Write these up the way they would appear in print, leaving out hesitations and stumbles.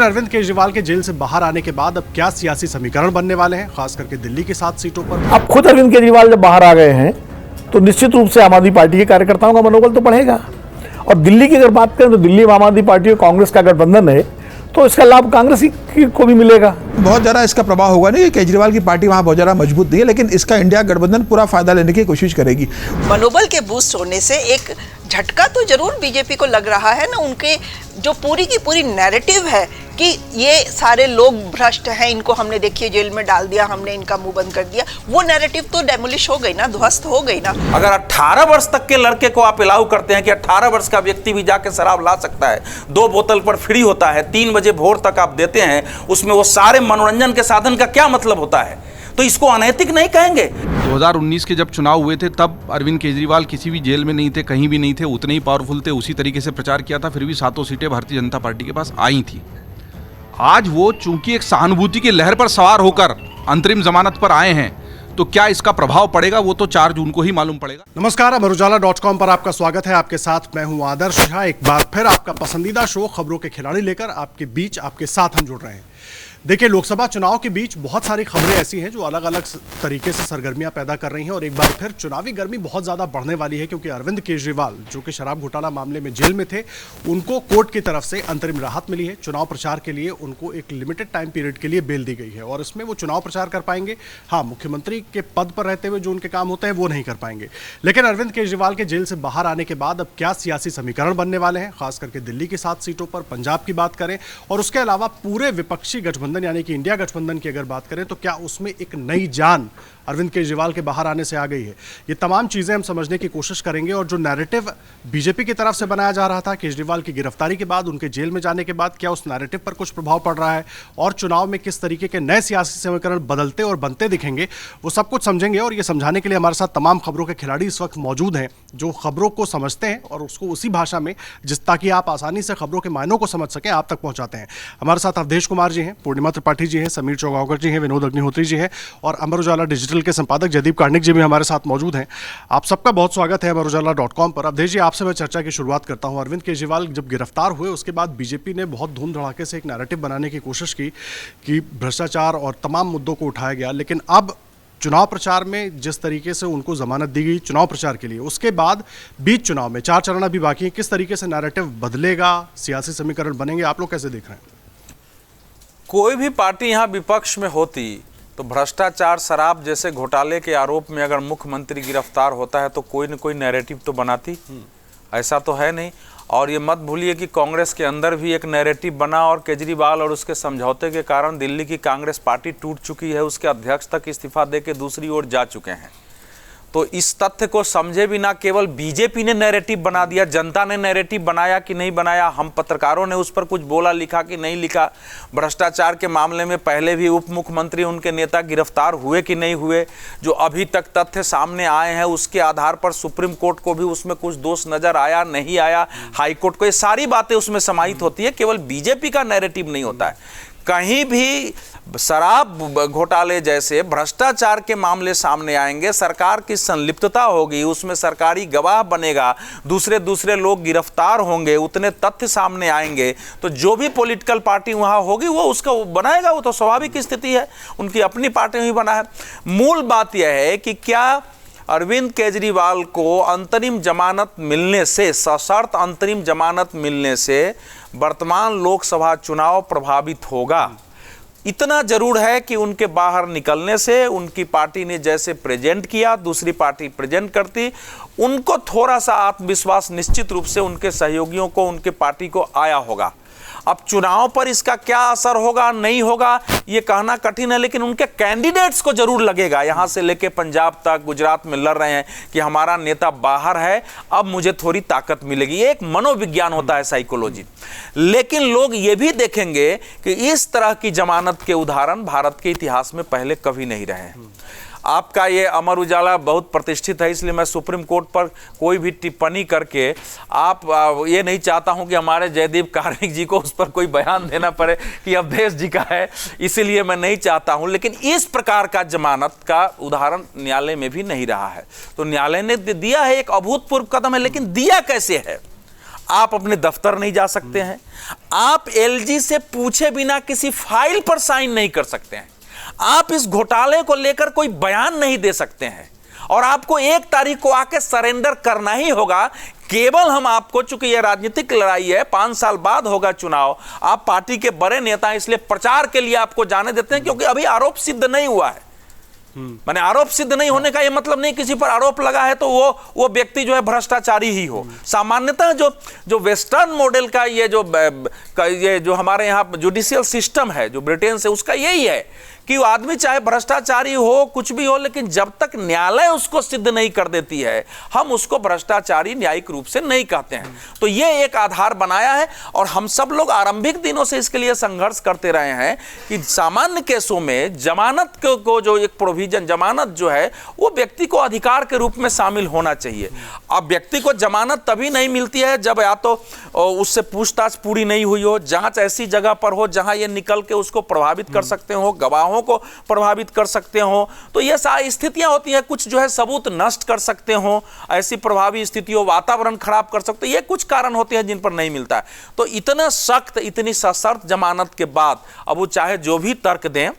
अरविंद केजरीवाल के जेल से बाहर आने के बाद अब क्या सियासी समीकरण बनने वाले हैं, खास करके दिल्ली की 7 सीटों पर। अब खुद अरविंद केजरीवाल जब बाहर आ गए हैं तो निश्चित रूप से आम आदमी पार्टी के कार्यकर्ताओं का मनोबल तो बढ़ेगा। और दिल्ली की अगर बात करें तो दिल्ली में आम आदमी पार्टी और कांग्रेस का गठबंधन है तो इसका लाभ कांग्रेस को भी मिलेगा। बहुत ज़्यादा इसका प्रभाव होगा नहीं, केजरीवाल की पार्टी वहाँ बहुत ज़्यादा मजबूत नहीं है, लेकिन इसका इंडिया गठबंधन पूरा फायदा लेने की कोशिश करेगी। मनोबल के बूस्ट होने से एक झटका तो जरूर बीजेपी को लग रहा है ना। उनके जो पूरी की पूरी नैरेटिव है कि ये सारे लोग भ्रष्ट हैं, इनको हमने देखिए जेल में डाल दिया, हमने इनका मुंह बंद कर दिया, वो नैरेटिव तो डेमोलिश हो गई ना, ध्वस्त हो गई ना। अगर 18 वर्ष तक के लड़के को आप अलाउ करते हैं कि 18 वर्ष का व्यक्ति भी जाके शराब ला सकता है, 2 बोतल पर फ्री होता है, 3 बजे भोर तक आप देते हैं, उसमें वो सारे मनोरंजन के साधन का क्या मतलब होता है? तो इसको अनैतिक नहीं कहेंगे। 2019 के जब चुनाव हुए थे तब अरविंद केजरीवाल किसी भी जेल में नहीं थे, कहीं भी नहीं थे, उतने ही पावरफुल थे, उसी तरीके से प्रचार किया था, फिर भी 7 सीटें भारतीय जनता पार्टी के पास आई थी। आज वो चूंकि एक सहानुभूति की लहर पर सवार होकर अंतरिम जमानत पर आए हैं, तो क्या इसका प्रभाव पड़ेगा वो तो 4 जून को ही मालूम पड़ेगा। नमस्कार, अमरुजाला.com पर आपका स्वागत है। आपके साथ मैं हूं आदर्श झा। एक बार फिर आपका पसंदीदा शो खबरों के खिलाड़ी लेकर आपके बीच, आपके साथ हम जुड़ रहे हैं। देखिए, लोकसभा चुनाव के बीच बहुत सारी खबरें ऐसी हैं जो अलग अलग तरीके से सरगर्मियां पैदा कर रही हैं और एक बार फिर चुनावी गर्मी बहुत ज़्यादा बढ़ने वाली है, क्योंकि अरविंद केजरीवाल जो कि शराब घोटाला मामले में जेल में थे, उनको कोर्ट की तरफ से अंतरिम राहत मिली है। चुनाव प्रचार के लिए उनको एक लिमिटेड टाइम पीरियड के लिए बेल दी गई है और इसमें वो चुनाव प्रचार कर पाएंगे। हाँ, मुख्यमंत्री के पद पर रहते हुए जो उनके काम होते हैं वो नहीं कर पाएंगे। लेकिन अरविंद केजरीवाल के जेल से बाहर आने के बाद अब क्या सियासी समीकरण बनने वाले हैं, खास करके दिल्ली की 7 सीटों पर, पंजाब की बात करें और उसके अलावा पूरे विपक्षी गठबंधन यानी कि इंडिया गठबंधन की अगर बात करें तो क्या उसमें एक नई जान अरविंद केजरीवाल के बाहर आने से आ गई है। ये तमाम चीजें हम समझने की कोशिश करेंगे। और जो नैरेटिव बीजेपी की तरफ से बनाया जा रहा था केजरीवाल की गिरफ्तारी के बाद, उनके जेल में जाने के बाद, क्या उस नैरेटिव पर कुछ प्रभाव पड़ रहा है और चुनाव में किस तरीके के नए सियासी समीकरण बदलते और बनते दिखेंगे, वो सब कुछ समझेंगे। और ये समझाने के लिए हमारे साथ तमाम खबरों के खिलाड़ी इस वक्त मौजूद हैं जो खबरों को समझते हैं और उसको उसी भाषा में, ताकि आप आसानी से खबरों के मायनों को समझ सकें, आप तक पहुंचाते हैं। हमारे साथ अवधेश कुमार जी हैं, पूर्णिमा त्रिपाठी जी हैं, समीर चौगावकर जी हैं, विनोद अग्निहोत्री जी हैं और अमर उजाला डिजिटल के संपादक जयदीप कार्णिक जी भी हमारे साथ मौजूद हैं। आप सबका बहुत स्वागत है अमरुजाला.com पर। अवधेश जी, आपसे मैं चर्चा की शुरुआत करता हूं। अरविंद केजरीवाल जब गिरफ्तार हुए उसके बाद बीजेपी ने बहुत धूम धड़ाके से एक नैरेटिव बनाने की कोशिश की कि भ्रष्टाचार और तमाम मुद्दों को उठाया गया, लेकिन अब चुनाव प्रचार में जिस तरीके से उनको जमानत दी गई चुनाव प्रचार के लिए, उसके बाद बीच चुनाव में 4 चरण अभी बाकी हैं, किस तरीके से नैरेटिव बदलेगा, सियासी समीकरण बनेंगे, आप लोग कैसे देख रहे हैं? कोई भी पार्टी यहाँ विपक्ष में होती तो भ्रष्टाचार, शराब जैसे घोटाले के आरोप में अगर मुख्यमंत्री गिरफ्तार होता है तो कोई न कोई नैरेटिव तो बनाती। ऐसा तो है नहीं। और ये मत भूलिए कि कांग्रेस के अंदर भी एक नैरेटिव बना और केजरीवाल और उसके समझौते के कारण दिल्ली की कांग्रेस पार्टी टूट चुकी है, उसके अध्यक्ष तक इस्तीफा दे के दूसरी ओर जा चुके हैं। तो इस तथ्य को समझे बिना केवल बीजेपी ने नैरेटिव बना दिया, जनता ने नैरेटिव बनाया कि नहीं बनाया, हम पत्रकारों ने उस पर कुछ बोला, लिखा कि नहीं लिखा, भ्रष्टाचार के मामले में पहले भी उप मुख्यमंत्री उनके नेता गिरफ्तार हुए कि नहीं हुए, जो अभी तक तथ्य सामने आए हैं उसके आधार पर सुप्रीम कोर्ट को भी उसमें कुछ दोष नजर आया नहीं आया, हाई कोर्ट को, ये सारी बातें उसमें समाहित होती है। केवल बीजेपी का नैरेटिव नहीं होता है। कहीं भी शराब घोटाले जैसे भ्रष्टाचार के मामले सामने आएंगे, सरकार की संलिप्तता होगी, उसमें सरकारी गवाह बनेगा, दूसरे लोग गिरफ्तार होंगे, उतने तथ्य सामने आएंगे, तो जो भी पॉलिटिकल पार्टी वहां होगी वो उसका बनाएगा। वो तो स्वाभाविक स्थिति है, उनकी अपनी पार्टी ही बना है। मूल बात यह है कि क्या अरविंद केजरीवाल को अंतरिम जमानत मिलने से, सशर्त अंतरिम जमानत मिलने से वर्तमान लोकसभा चुनाव प्रभावित होगा। इतना जरूर है कि उनके बाहर निकलने से उनकी पार्टी ने जैसे प्रेजेंट किया, दूसरी पार्टी प्रेजेंट करती, उनको थोड़ा सा आत्मविश्वास निश्चित रूप से उनके सहयोगियों को, उनके पार्टी को आया होगा। अब चुनाव पर इसका क्या असर होगा नहीं होगा ये कहना कठिन है, लेकिन उनके कैंडिडेट्स को जरूर लगेगा, यहां से लेके पंजाब तक, गुजरात में लड़ रहे हैं कि हमारा नेता बाहर है, अब मुझे थोड़ी ताकत मिलेगी। ये एक मनोविज्ञान होता है, साइकोलॉजी। लेकिन लोग ये भी देखेंगे कि इस तरह की जमानत के उदाहरण भारत के इतिहास में पहले कभी नहीं रहे हैं। आपका ये अमर उजाला बहुत प्रतिष्ठित है, इसलिए मैं सुप्रीम कोर्ट पर कोई भी टिप्पणी करके आप ये नहीं चाहता हूं कि हमारे जयदीप कार्णिक जी को उस पर कोई बयान देना पड़े कि अवधेश जी का है, इसीलिए मैं नहीं चाहता हूं। लेकिन इस प्रकार का जमानत का उदाहरण न्यायालय में भी नहीं रहा है, तो न्यायालय ने दिया है, एक अभूतपूर्व कदम है। लेकिन दिया कैसे है? आप अपने दफ्तर नहीं जा सकते हैं, आप एलजी से पूछे बिना किसी फाइल पर साइन नहीं कर सकते हैं, आप इस घोटाले को लेकर कोई बयान नहीं दे सकते हैं, और आपको 1 तारीख को आके सरेंडर करना ही होगा। केवल हम आपको, चूंकि यह राजनीतिक लड़ाई है, 5 साल बाद होगा चुनाव, आप पार्टी के बड़े नेता हैं, इसलिए प्रचार के लिए आपको जाने देते हैं, क्योंकि अभी आरोप सिद्ध नहीं हुआ है। माने आरोप सिद्ध नहीं होने का यह मतलब नहीं किसी पर आरोप लगा है तो वो व्यक्ति जो है भ्रष्टाचारी ही हो। सामान्यतः जो वेस्टर्न मॉडल का ये जो हमारे यहाँ जुडिशियल सिस्टम है, जो ब्रिटेन से, उसका यही है कि वो आदमी चाहे भ्रष्टाचारी हो, कुछ भी हो, लेकिन जब तक न्यायालय उसको सिद्ध नहीं कर देती है, हम उसको भ्रष्टाचारी न्यायिक रूप से नहीं कहते हैं। तो ये एक आधार बनाया है, और हम सब लोग आरंभिक दिनों से इसके लिए संघर्ष करते रहे हैं कि सामान्य केसों में जमानत को जो एक प्रोविजन, जमानत जो है वो व्यक्ति को अधिकार के रूप में शामिल होना चाहिए। अब व्यक्ति को जमानत तभी नहीं मिलती है जब या तो उससे पूछताछ पूरी नहीं हुई हो, जांच ऐसी जगह पर हो जहां ये निकल के उसको प्रभावित कर सकते हो, गवाहों को प्रभावित कर सकते हो। तो ये सारी स्थितियां होती हैं, कुछ जो है सबूत नष्ट कर सकते हो, ऐसी प्रभावी स्थितियों, वातावरण खराब कर सकते हो, ये कुछ कारण होते हैं जिन पर नहीं मिलता है। तो इतना सख्त, इतनी सशर्त जमानत के बाद अब वो चाहे जो भी तर्क दें,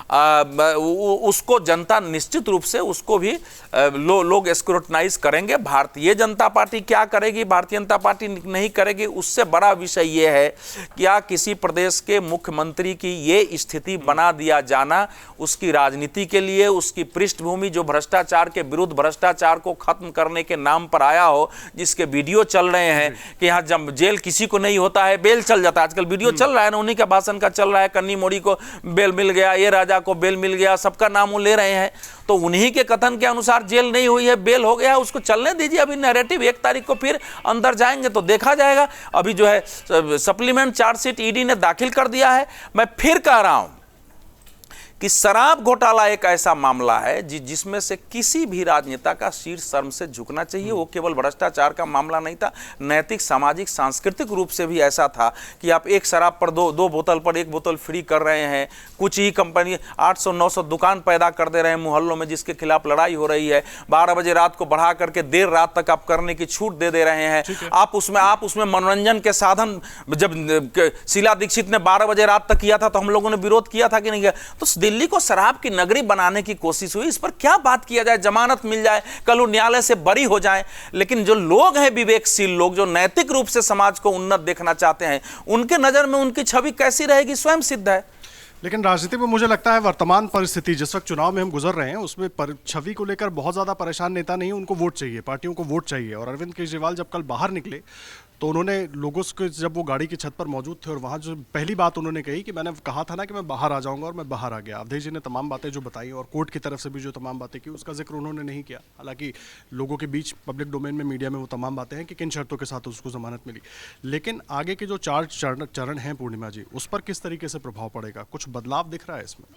उसको जनता निश्चित रूप से उसको भी लोग स्क्रूटनाइज करेंगे। भारतीय जनता पार्टी क्या करेगी, भारतीय जनता पार्टी नहीं करेगी, उससे बड़ा विषय ये है क्या किसी प्रदेश के मुख्यमंत्री की ये स्थिति बना दिया जाना उसकी राजनीति के लिए, उसकी पृष्ठभूमि जो भ्रष्टाचार के विरुद्ध, भ्रष्टाचार को खत्म करने के नाम पर आया हो, जिसके वीडियो चल रहे हैं कि यहाँ जब जेल किसी को नहीं होता है बेल चल जाता है, आजकल वीडियो चल रहा है ना, उन्हीं का भाषण का चल रहा है, कन्नी मोड़ी को बेल मिल गया, ये राजा को बेल मिल गया, सबका नाम वो ले रहे हैं। तो उन्हीं के कथन के अनुसार जेल नहीं हुई है, बेल हो गया, उसको चलने दीजिए। अभी नैरेटिव 1 तारीख को फिर अंदर जाएंगे तो देखा जाएगा। अभी जो है सप्लीमेंट चार्जशीट ईडी ने दाखिल कर दिया है। मैं फिर कह रहा हूं कि शराब घोटाला एक ऐसा मामला है जिसमें से किसी भी राजनेता का शीर्ष शर्म से झुकना चाहिए। वो केवल भ्रष्टाचार का मामला नहीं था, नैतिक, सामाजिक, सांस्कृतिक रूप से भी ऐसा था कि आप एक शराब पर दो बोतल पर 1 बोतल फ्री कर रहे हैं। कुछ ही कंपनी 800-900 दुकान पैदा कर दे रहे हैं मोहल्लों में, जिसके खिलाफ लड़ाई हो रही है। 12 बजे रात को बढ़ा करके देर रात तक आप करने की छूट दे रहे हैं। आप उसमें मनोरंजन के साधन, जब शीला दीक्षित ने 12 बजे रात तक किया था तो हम लोगों ने विरोध किया था कि नहीं किया? तो दिल्ली को शराब की नगरी बनाने की कोशिश हुई। इस पर क्या बात किया जाए, जमानत मिल जाए, कल वो न्यायालय से बरी हो जाए। लेकिन जो लोग हैं विवेकशील लोग, जो नैतिक रूप से समाज को उन्नत देखना चाहते हैं, उनके नजर में उनकी छवि कैसी रहेगी स्वयं सिद्ध है। लेकिन राजनीति में मुझे लगता है वर्तमान परिस्थिति, जिस वक्त चुनाव में हम गुजर रहे हैं, उसमें छवि को लेकर बहुत ज़्यादा परेशान नेता नहीं, उनको वोट चाहिए, पार्टियों को वोट चाहिए। और अरविंद केजरीवाल जब कल बाहर निकले तो उन्होंने लोगों से, जब वो गाड़ी की छत पर मौजूद थे और वहाँ जो पहली बात उन्होंने कही कि मैंने कहा था ना कि मैं बाहर आ जाऊँगा, और मैं बाहर आ गया। अवधेश जी ने तमाम बातें जो बताई और कोर्ट की तरफ से भी जो तमाम बातें की, उसका जिक्र उन्होंने नहीं किया। हालांकि लोगों के बीच, पब्लिक डोमेन में, मीडिया में वो तमाम बातें हैं कि किन शर्तों के साथ उसको जमानत मिली। लेकिन आगे के जो 4 चरण हैं पूर्णिमा जी, उस पर किस तरीके से प्रभाव पड़ेगा? कुछ बदलाव दिख रहा है इसमें?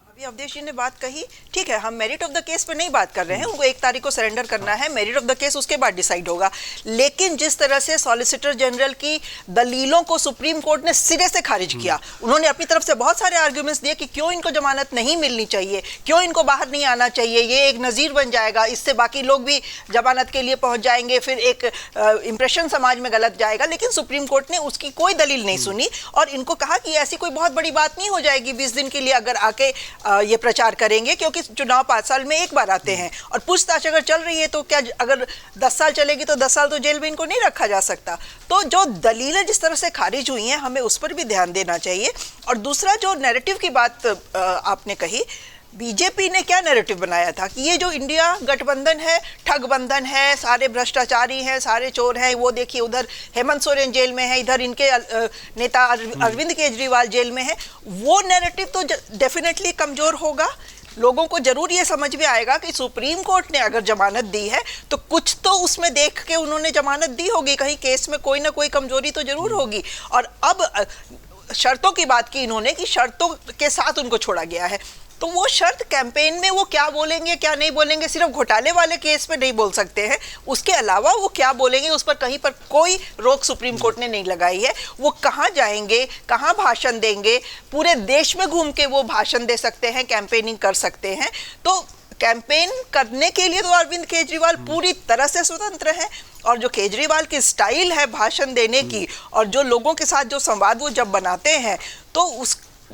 अभी अवधेश जी ने बात कही, ठीक है, हम मेरिट ऑफ द केस पे नहीं बात कर रहे हैं, उनको 1 तारीख को सरेंडर करना है, मेरिट ऑफ द केस उसके बाद डिसाइड होगा। लेकिन जिस तरह से सॉलिसिटर जनरल की दलीलों को सुप्रीम कोर्ट ने सिरे से खारिज किया, उन्होंने अपनी तरफ से बहुत सारे आर्ग्यूमेंट्स दिए कि क्यों इनको जमानत नहीं मिलनी चाहिए, क्यों इनको बाहर नहीं आना चाहिए, ये एक नज़ीर बन जाएगा, इससे बाकी लोग भी जमानत के लिए पहुंच जाएंगे, फिर एक इंप्रेशन समाज में गलत जाएगा। लेकिन सुप्रीम कोर्ट ने उसकी कोई दलील नहीं सुनी और इनको कहा कि ऐसी कोई बहुत बड़ी बात नहीं हो जाएगी 20 दिन के लिए अगर आके ये प्रचार करेंगे, क्योंकि चुनाव 5 साल में एक बार आते हैं और पूछताछ अगर चल रही है तो क्या अगर 10 साल चलेगी तो 10 साल तो जेल में इनको नहीं रखा जा सकता। तो जो दलीलें जिस तरह से खारिज हुई हैं, हमें उस पर भी ध्यान देना चाहिए। और दूसरा, जो नैरेटिव की बात आपने कही, बीजेपी ने क्या नैरेटिव बनाया था कि ये जो इंडिया गठबंधन है, ठगबंधन है, सारे भ्रष्टाचारी हैं, सारे चोर हैं। वो देखिए, उधर हेमंत सोरेन जेल में है, इधर इनके नेता अरविंद केजरीवाल जेल में है। वो नैरेटिव तो डेफिनेटली कमजोर होगा। लोगों को जरूर ये समझ में आएगा कि सुप्रीम कोर्ट ने अगर जमानत दी है तो कुछ तो उसमें देख के उन्होंने जमानत दी होगी, कहीं केस में कोई ना कोई कमजोरी तो जरूर होगी। और अब शर्तों की बात की इन्होंने कि शर्तों के साथ उनको छोड़ा गया है, तो वो शर्त कैंपेन में वो क्या बोलेंगे क्या नहीं बोलेंगे, सिर्फ घोटाले वाले केस पे नहीं बोल सकते हैं, उसके अलावा वो क्या बोलेंगे उस पर कहीं पर कोई रोक सुप्रीम कोर्ट ने नहीं लगाई है। वो कहाँ जाएंगे, कहाँ भाषण देंगे, पूरे देश में घूम के वो भाषण दे सकते हैं, कैंपेनिंग कर सकते हैं। तो कैंपेन करने के लिए तो अरविंद केजरीवाल पूरी तरह से स्वतंत्र हैं, और जो केजरीवाल की स्टाइल है भाषण देने की और जो लोगों के साथ जो संवाद वो जब बनाते हैं, तो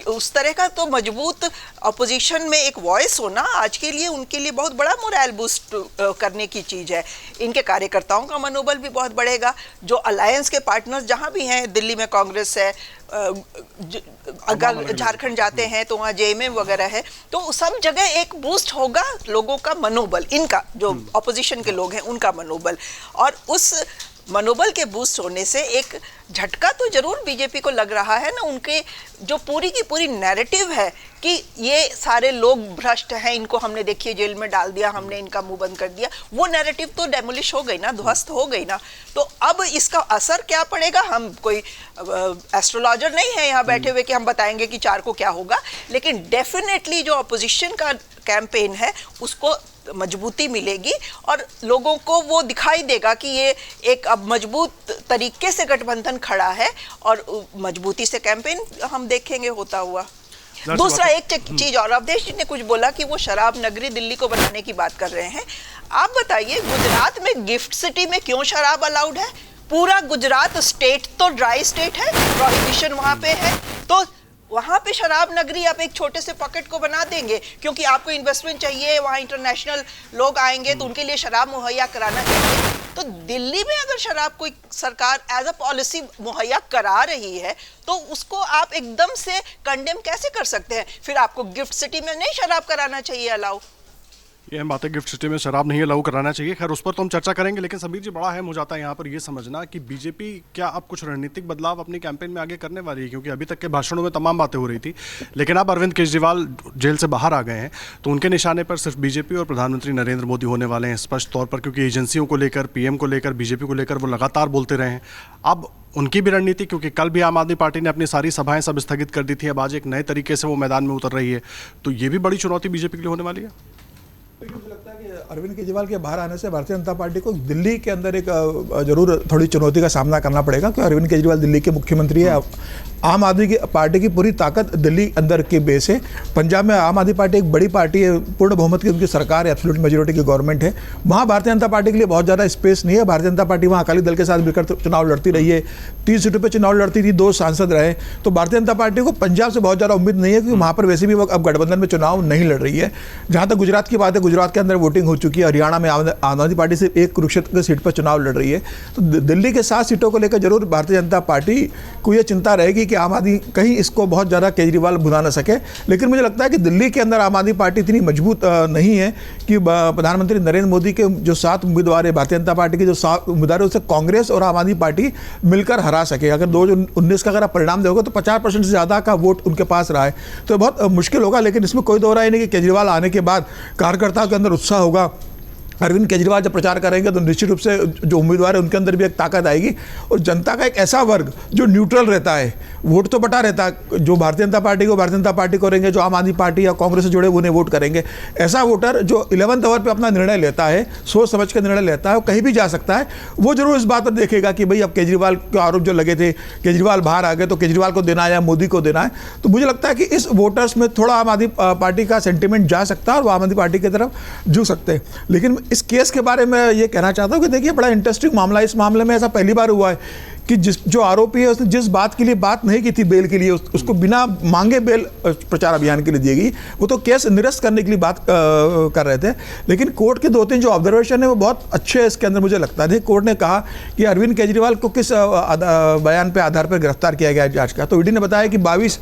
उस तरह का तो मजबूत अपोजिशन में एक वॉइस होना आज के लिए उनके लिए बहुत बड़ा मोरल बूस्ट करने की चीज़ है। इनके कार्यकर्ताओं का मनोबल भी बहुत बढ़ेगा। जो अलायंस के पार्टनर्स जहाँ भी हैं, दिल्ली में कांग्रेस है, अगर झारखंड जाते हैं तो वहाँ जेएमएम वगैरह है, तो सब जगह एक बूस्ट होगा लोगों का मनोबल, इनका जो अपोजिशन के लोग हैं उनका मनोबल, और उस मनोबल के बूस्ट होने से एक झटका तो जरूर बीजेपी को लग रहा है ना। उनके जो पूरी की पूरी नैरेटिव है कि ये सारे लोग भ्रष्ट हैं, इनको हमने देखिए जेल में डाल दिया, हमने इनका मुंह बंद कर दिया, वो नैरेटिव तो डेमोलिश हो गई ना, ध्वस्त हो गई ना। तो अब इसका असर क्या पड़ेगा, हम कोई एस्ट्रोलॉजर नहीं है यहाँ बैठे हुए कि हम बताएंगे कि 4 को क्या होगा, लेकिन डेफिनेटली जो अपोजिशन का कैंपेन है उसको मजबूती मिलेगी और लोगों को वो दिखाई देगा कि ये एक अब मजबूत तरीके से गठबंधन खड़ा है और मजबूती से कैंपेन हम देखेंगे होता हुआ। दूसरा एक चीज और, अवधेश जी ने कुछ बोला कि वो शराब नगरी दिल्ली को बनाने की बात कर रहे हैं। आप बताइए, गुजरात में गिफ्ट सिटी में क्यों शराब अलाउड है? पूरा गुजरात स्टेट तो ड्राई स्टेट है, प्रोहिबिशन वहां पे है, तो वहां पे शराब नगरी आप एक छोटे से पॉकेट को बना देंगे क्योंकि आपको इन्वेस्टमेंट चाहिए, वहां इंटरनेशनल लोग आएंगे तो उनके लिए शराब मुहैया कराना चाहिए। तो दिल्ली में अगर शराब कोई सरकार एज अ पॉलिसी मुहैया करा रही है तो उसको आप एकदम से कंडेम कैसे कर सकते हैं? फिर आपको गिफ्ट सिटी में नहीं शराब कराना चाहिए अलाउ। ये हम बातें गिफ्ट सिटी में शराब नहीं अलाउ कराना चाहिए, खैर उस पर तो हम चर्चा करेंगे, लेकिन समीर जी बड़ा अहम हो जाता है यहाँ पर ये समझना कि बीजेपी क्या अब कुछ रणनीतिक बदलाव अपनी कैंपेन में आगे करने वाली है, क्योंकि अभी तक के भाषणों में तमाम बातें हो रही थी, लेकिन अब अरविंद केजरीवाल जेल से बाहर आ गए हैं तो उनके निशाने पर सिर्फ बीजेपी और प्रधानमंत्री नरेंद्र मोदी होने वाले हैं स्पष्ट तौर पर, क्योंकि एजेंसियों को लेकर, पीएम को लेकर, बीजेपी को लेकर वो लगातार बोलते रहे हैं। अब उनकी भी रणनीति, क्योंकि कल भी आम आदमी पार्टी ने अपनी सारी सभाएं सब स्थगित कर दी थी, अब आज एक नए तरीके से वो मैदान में उतर रही है, तो ये भी बड़ी चुनौती बीजेपी के लिए होने वाली है। मुझे लगता है कि अरविंद केजरीवाल के बाहर आने से भारतीय जनता पार्टी को दिल्ली के अंदर एक जरूर थोड़ी चुनौती का सामना करना पड़ेगा, क्योंकि अरविंद केजरीवाल दिल्ली के मुख्यमंत्री है। आम आदमी पार्टी की पूरी ताकत दिल्ली अंदर के बेस है। पंजाब में आम आदमी पार्टी एक बड़ी पार्टी है, पूर्ण बहुमत की उनकी सरकार है, एब्सोल्यूट मेजोरिटी की गवर्नमेंट है। वहाँ भारतीय जनता पार्टी के लिए बहुत ज़्यादा स्पेस नहीं है। भारतीय जनता पार्टी वहाँ अकाली दल के साथ मिलकर चुनाव लड़ती रही है, 3 सीटों पर चुनाव लड़ती थी, 2 सांसद रहे। तो भारतीय जनता पार्टी को पंजाब से बहुत ज़्यादा उम्मीद नहीं है, क्योंकि वहाँ पर वैसे भी वो अब गठबंधन में चुनाव नहीं लड़ रही है। जहाँ तक गुजरात की बात है, गुजरात के अंदर वोटिंग हो चुकी है, हरियाणा में आम आदमी पार्टी से एक कुरुक्षेत्र की सीट पर चुनाव लड़ रही है। तो दिल्ली के 7 सीटों को लेकर जरूर भारतीय जनता पार्टी को ये चिंता रहेगी कि आम आदमी कहीं इसको बहुत ज़्यादा केजरीवाल भुला न सके। लेकिन मुझे लगता है कि दिल्ली के अंदर आम आदमी पार्टी इतनी मजबूत नहीं है कि प्रधानमंत्री नरेंद्र मोदी के जो 7 उम्मीदवार है, भारतीय जनता पार्टी के जो 7 उम्मीदवार है, उससे कांग्रेस और आम आदमी पार्टी मिलकर हरा सके। अगर 2019 का अगर आप परिणाम देखोगे तो 50% से ज़्यादा का वोट उनके पास रहा है, तो बहुत मुश्किल होगा। लेकिन इसमें कोई दो राय नहीं कि केजरीवाल आने के बाद कार्यकर्ताओं के अंदर उत्साह होगा। अरविंद केजरीवाल जब प्रचार करेंगे तो निश्चित रूप से जो उम्मीदवार है उनके अंदर भी एक ताकत आएगी, और जनता का एक ऐसा वर्ग जो न्यूट्रल रहता है, वोट तो बटा रहता है, जो भारतीय जनता पार्टी को भारतीय जनता पार्टी करेंगे, जो आम आदमी पार्टी या कांग्रेस से जुड़े उन्हें वोट करेंगे। ऐसा वोटर जो 11th आवर पे अपना निर्णय लेता है, सोच समझ के निर्णय लेता है, वो कहीं भी जा सकता है। वो जरूर इस बात पर देखेगा कि भाई अब केजरीवाल के आरोप जो लगे थे, केजरीवाल बाहर आ गए तो केजरीवाल को देना है या मोदी को देना है। तो मुझे लगता है कि इस वोटर्स में थोड़ा आम आदमी पार्टी का सेंटिमेंट जा सकता है और वो आम आदमी पार्टी की तरफ झुक सकते हैं। लेकिन इस केस के बारे में ये कहना चाहता हूँ कि देखिए, बड़ा इंटरेस्टिंग मामला है। इस मामले में ऐसा पहली बार हुआ है कि जो आरोपी है उसने जिस बात के लिए बात नहीं की थी बेल के लिए, उसको बिना मांगे बेल प्रचार अभियान के लिए दी गई। वो तो केस निरस्त करने के लिए बात कर रहे थे। लेकिन कोर्ट के 2-3 जो ऑब्जर्वेशन है वो बहुत अच्छे है इसके अंदर मुझे लगता है। कोर्ट ने कहा कि अरविंद केजरीवाल को किस बयान पे आधार पर गिरफ्तार किया गया जांच का। तो ईडी ने बताया कि 22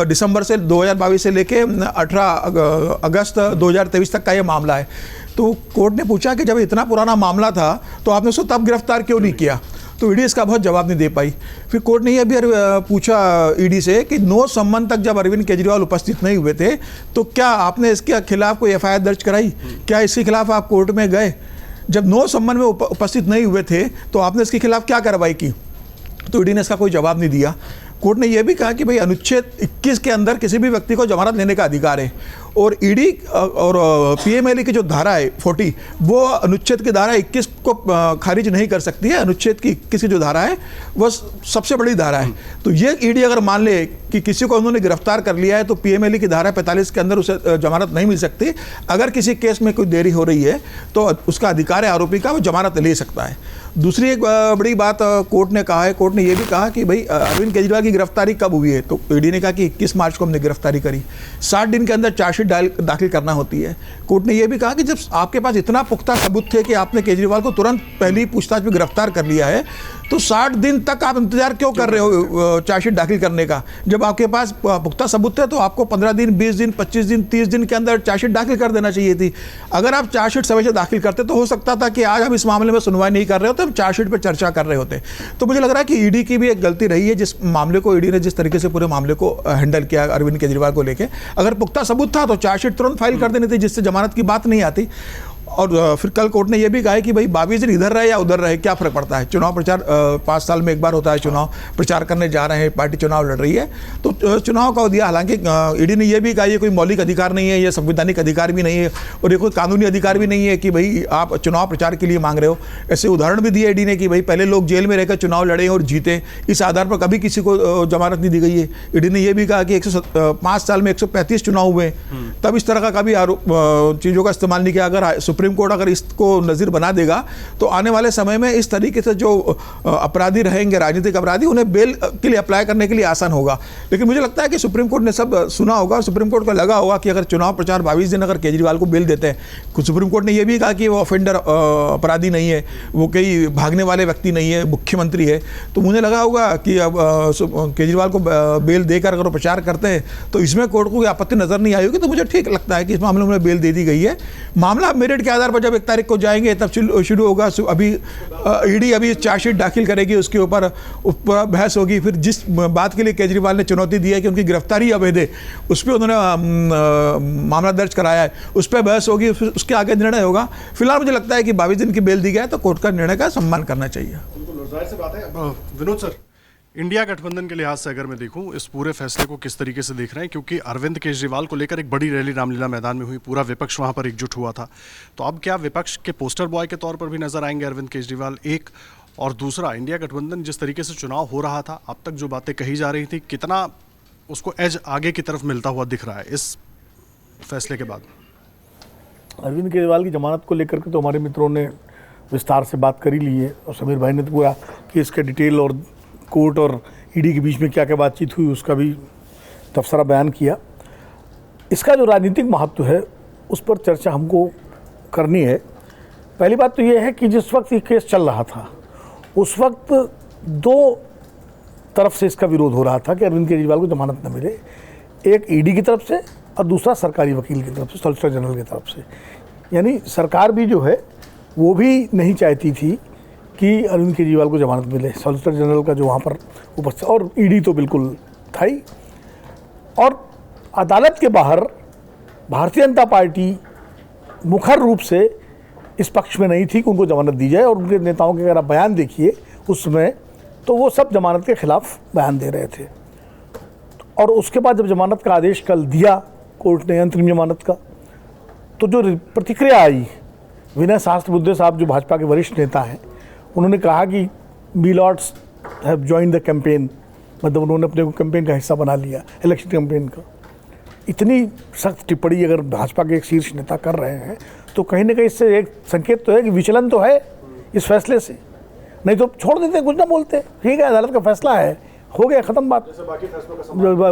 दिसंबर से 2022 से लेके 18 अगस्त 2023 तक का ये मामला है। तो कोर्ट ने पूछा कि जब इतना पुराना मामला था तो आपने उसको तब गिरफ्तार क्यों नहीं किया? तो ईडी इसका बहुत जवाब नहीं दे पाई। फिर कोर्ट ने यह भी पूछा ईडी से कि 9 संबंध तक जब अरविंद केजरीवाल उपस्थित नहीं हुए थे तो क्या आपने इसके खिलाफ कोई एफआईआर दर्ज कराई? क्या इसके खिलाफ आप कोर्ट में गए? जब 9 संबंध में उपस्थित नहीं हुए थे तो आपने इसके खिलाफ क्या कार्रवाई की? तो ईडी ने इसका कोई जवाब नहीं दिया। कोर्ट ने यह भी कहा कि भाई अनुच्छेद 21 के अंदर किसी भी व्यक्ति को जमानत लेने का अधिकार है, और ईडी और पीएमएलए की जो धारा है 40, वो अनुच्छेद की धारा 21 को खारिज नहीं कर सकती है। अनुच्छेद की 21 की जो धारा है वह सबसे बड़ी धारा है। तो ये ईडी अगर मान ले कि किसी को उन्होंने गिरफ्तार कर लिया है तो पीएमएलए की धारा 45 के अंदर उसे जमानत नहीं मिल सकती। अगर किसी केस में कोई देरी हो रही है तो उसका अधिकार है आरोपी का, वो जमानत ले सकता है। दूसरी एक बड़ी बात कोर्ट ने कहा है, कोर्ट ने यह भी कहा कि भाई अरविंद केजरीवाल की गिरफ्तारी कब हुई है, तो ईडी ने कहा कि 21 मार्च को हमने गिरफ्तारी करी। 60 दिन के अंदर चार्जशीट दाखिल करना होती है। कोर्ट ने यह भी कहा कि जब आपके पास इतना पुख्ता सबूत थे कि आपने केजरीवाल को तुरंत पहली पूछताछ में गिरफ्तार कर लिया है, तो 60 दिन तक आप इंतजार क्यों कर रहे हो चार्जशीट दाखिल करने का? जब आपके पास पुख्ता सबूत है तो आपको 15 दिन, 20 दिन, 25 दिन, 30 दिन के अंदर चार्जशीट दाखिल कर देना चाहिए थी। अगर आप चार्जशीट समय से दाखिल करते तो हो सकता था कि आज हम इस मामले में सुनवाई नहीं कर रहे होते, हम चार्जशीट पर चर्चा कर रहे होते। तो मुझे लग रहा है कि ईडी की भी एक गलती रही है, जिस मामले को ईडी ने जिस तरीके से पूरे मामले को हैंडल किया अरविंद केजरीवाल को लेकर। अगर पुख्ता सबूत था तो चार्जशीट तुरंत फाइल कर देनी थी, जिससे जमानत की बात नहीं आती। और फिर कल कोर्ट ने यह भी कहा है कि भाई 22 दिन इधर रहे या उधर रहे, क्या फ़र्क पड़ता है? चुनाव प्रचार 5 साल में एक बार होता है, चुनाव प्रचार करने जा रहे हैं, पार्टी चुनाव लड़ रही है तो चुनाव का दिया। हालांकि ईडी ने यह भी कहा ये कोई मौलिक अधिकार नहीं है, ये संवैधानिक अधिकार भी नहीं है और ये कोई कानूनी अधिकार भी नहीं है कि भाई आप चुनाव प्रचार के लिए मांग रहे हो। ऐसे उदाहरण भी दिए ईडी ने कि भाई पहले लोग जेल में रहकर चुनाव लड़े और जीते, इस आधार पर कभी किसी को जमानत नहीं दी गई है। ईडी ने यह भी कहा कि 5 साल में 135 चुनाव हुए, तब इस तरह का कभी चीज़ों का इस्तेमाल नहीं किया। अगर सुप्रीम कोर्ट अगर इसको नज़ीर बना देगा तो आने वाले समय में इस तरीके से जो अपराधी रहेंगे, राजनीतिक अपराधी, उन्हें बेल के लिए अप्लाई करने के लिए आसान होगा। लेकिन मुझे लगता है कि सुप्रीम कोर्ट ने सब सुना होगा और सुप्रीम कोर्ट को लगा होगा कि अगर चुनाव प्रचार 22 दिन अगर केजरीवाल को बेल देते हैं, सुप्रीम कोर्ट ने यह भी कहा कि वो ऑफेंडर अपराधी नहीं है, वो कई भागने वाले व्यक्ति नहीं है, मुख्यमंत्री है। तो मुझे लगा होगा कि अब केजरीवाल को बेल देकर अगर वो प्रचार करते हैं तो इसमें कोर्ट को कोई आपत्ति नजर नहीं आई होगी। तो मुझे ठीक लगता है कि इस मामले में बेल दे दी गई है। मामला मेरिट के आधार पर जब 1 तारीख को जाएंगे तब शुरू होगा। अभी ईडी अभी चार्जशीट दाखिल करेगी, उसके ऊपर बहस होगी। फिर जिस बात के लिए केजरीवाल ने चुनौती दी है कि उनकी गिरफ्तारी अवैध है, उस पर उन्होंने मामला दर्ज कराया है, उस पर बहस होगी, फिर उसके आगे निर्णय होगा। फिलहाल मुझे लगता है कि 22 दिन की बेल दी गई तो कोर्ट का निर्णय का सम्मान करना चाहिए। जाहिर सी बात है। विनोद सर, इंडिया गठबंधन के लिहाज से अगर मैं देखूं इस पूरे फैसले को किस तरीके से देख रहे हैं, क्योंकि अरविंद केजरीवाल को लेकर एक बड़ी रैली रामलीला मैदान में हुई, पूरा विपक्ष वहां पर एकजुट हुआ था, तो अब क्या विपक्ष के पोस्टर बॉय के तौर पर भी नजर आएंगे अरविंद केजरीवाल? एक और दूसरा, इंडिया गठबंधन जिस तरीके से चुनाव हो रहा था, अब तक जो बातें कही जा रही थी, कितना उसको एज आगे की तरफ मिलता हुआ दिख रहा है इस फैसले के बाद? अरविंद केजरीवाल की जमानत को लेकर के तो हमारे मित्रों ने विस्तार से बात कर ही ली है और समीर भाई ने तो पूरा केस का डिटेल और कोर्ट और ईडी के बीच में क्या क्या बातचीत हुई उसका भी तफसरा बयान किया। इसका जो राजनीतिक महत्व है उस पर चर्चा हमको करनी है। पहली बात तो ये है कि जिस वक्त ये केस चल रहा था उस वक्त 2 तरफ से इसका विरोध हो रहा था कि अरविंद केजरीवाल को जमानत न मिले, एक ईडी की तरफ से और दूसरा सरकारी वकील की तरफ से, सॉलिसिटर जनरल की तरफ से। यानी सरकार भी जो है वो भी नहीं चाहती थी कि अरविंद केजरीवाल को जमानत मिले। सॉलिसिटर जनरल का जो वहाँ पर उपस्थित, और ईडी तो बिल्कुल था ही। और अदालत के बाहर भारतीय जनता पार्टी मुखर रूप से इस पक्ष में नहीं थी कि उनको जमानत दी जाए, और उनके नेताओं के अगर आप बयान देखिए उसमें तो वो सब जमानत के खिलाफ बयान दे रहे थे। और उसके बाद जब जमानत का आदेश कल दिया कोर्ट ने, अंतरिम जमानत का, तो जो प्रतिक्रिया आई, विनय सहस्त्रबुद्धे साहब जो भाजपा के वरिष्ठ नेता हैं, उन्होंने कहा कि we lords have join the campaign, मतलब उन्होंने अपने को कैंपेन का हिस्सा बना लिया, इलेक्शन कैंपेन का। इतनी सख्त टिप्पणी अगर भाजपा के एक शीर्ष नेता कर रहे हैं तो कहीं ना कहीं इससे एक संकेत तो है कि विचलन तो है इस फैसले से। नहीं तो छोड़ देते, कुछ ना बोलते, ठीक है अदालत का फैसला है, हो गया, ख़त्म बात।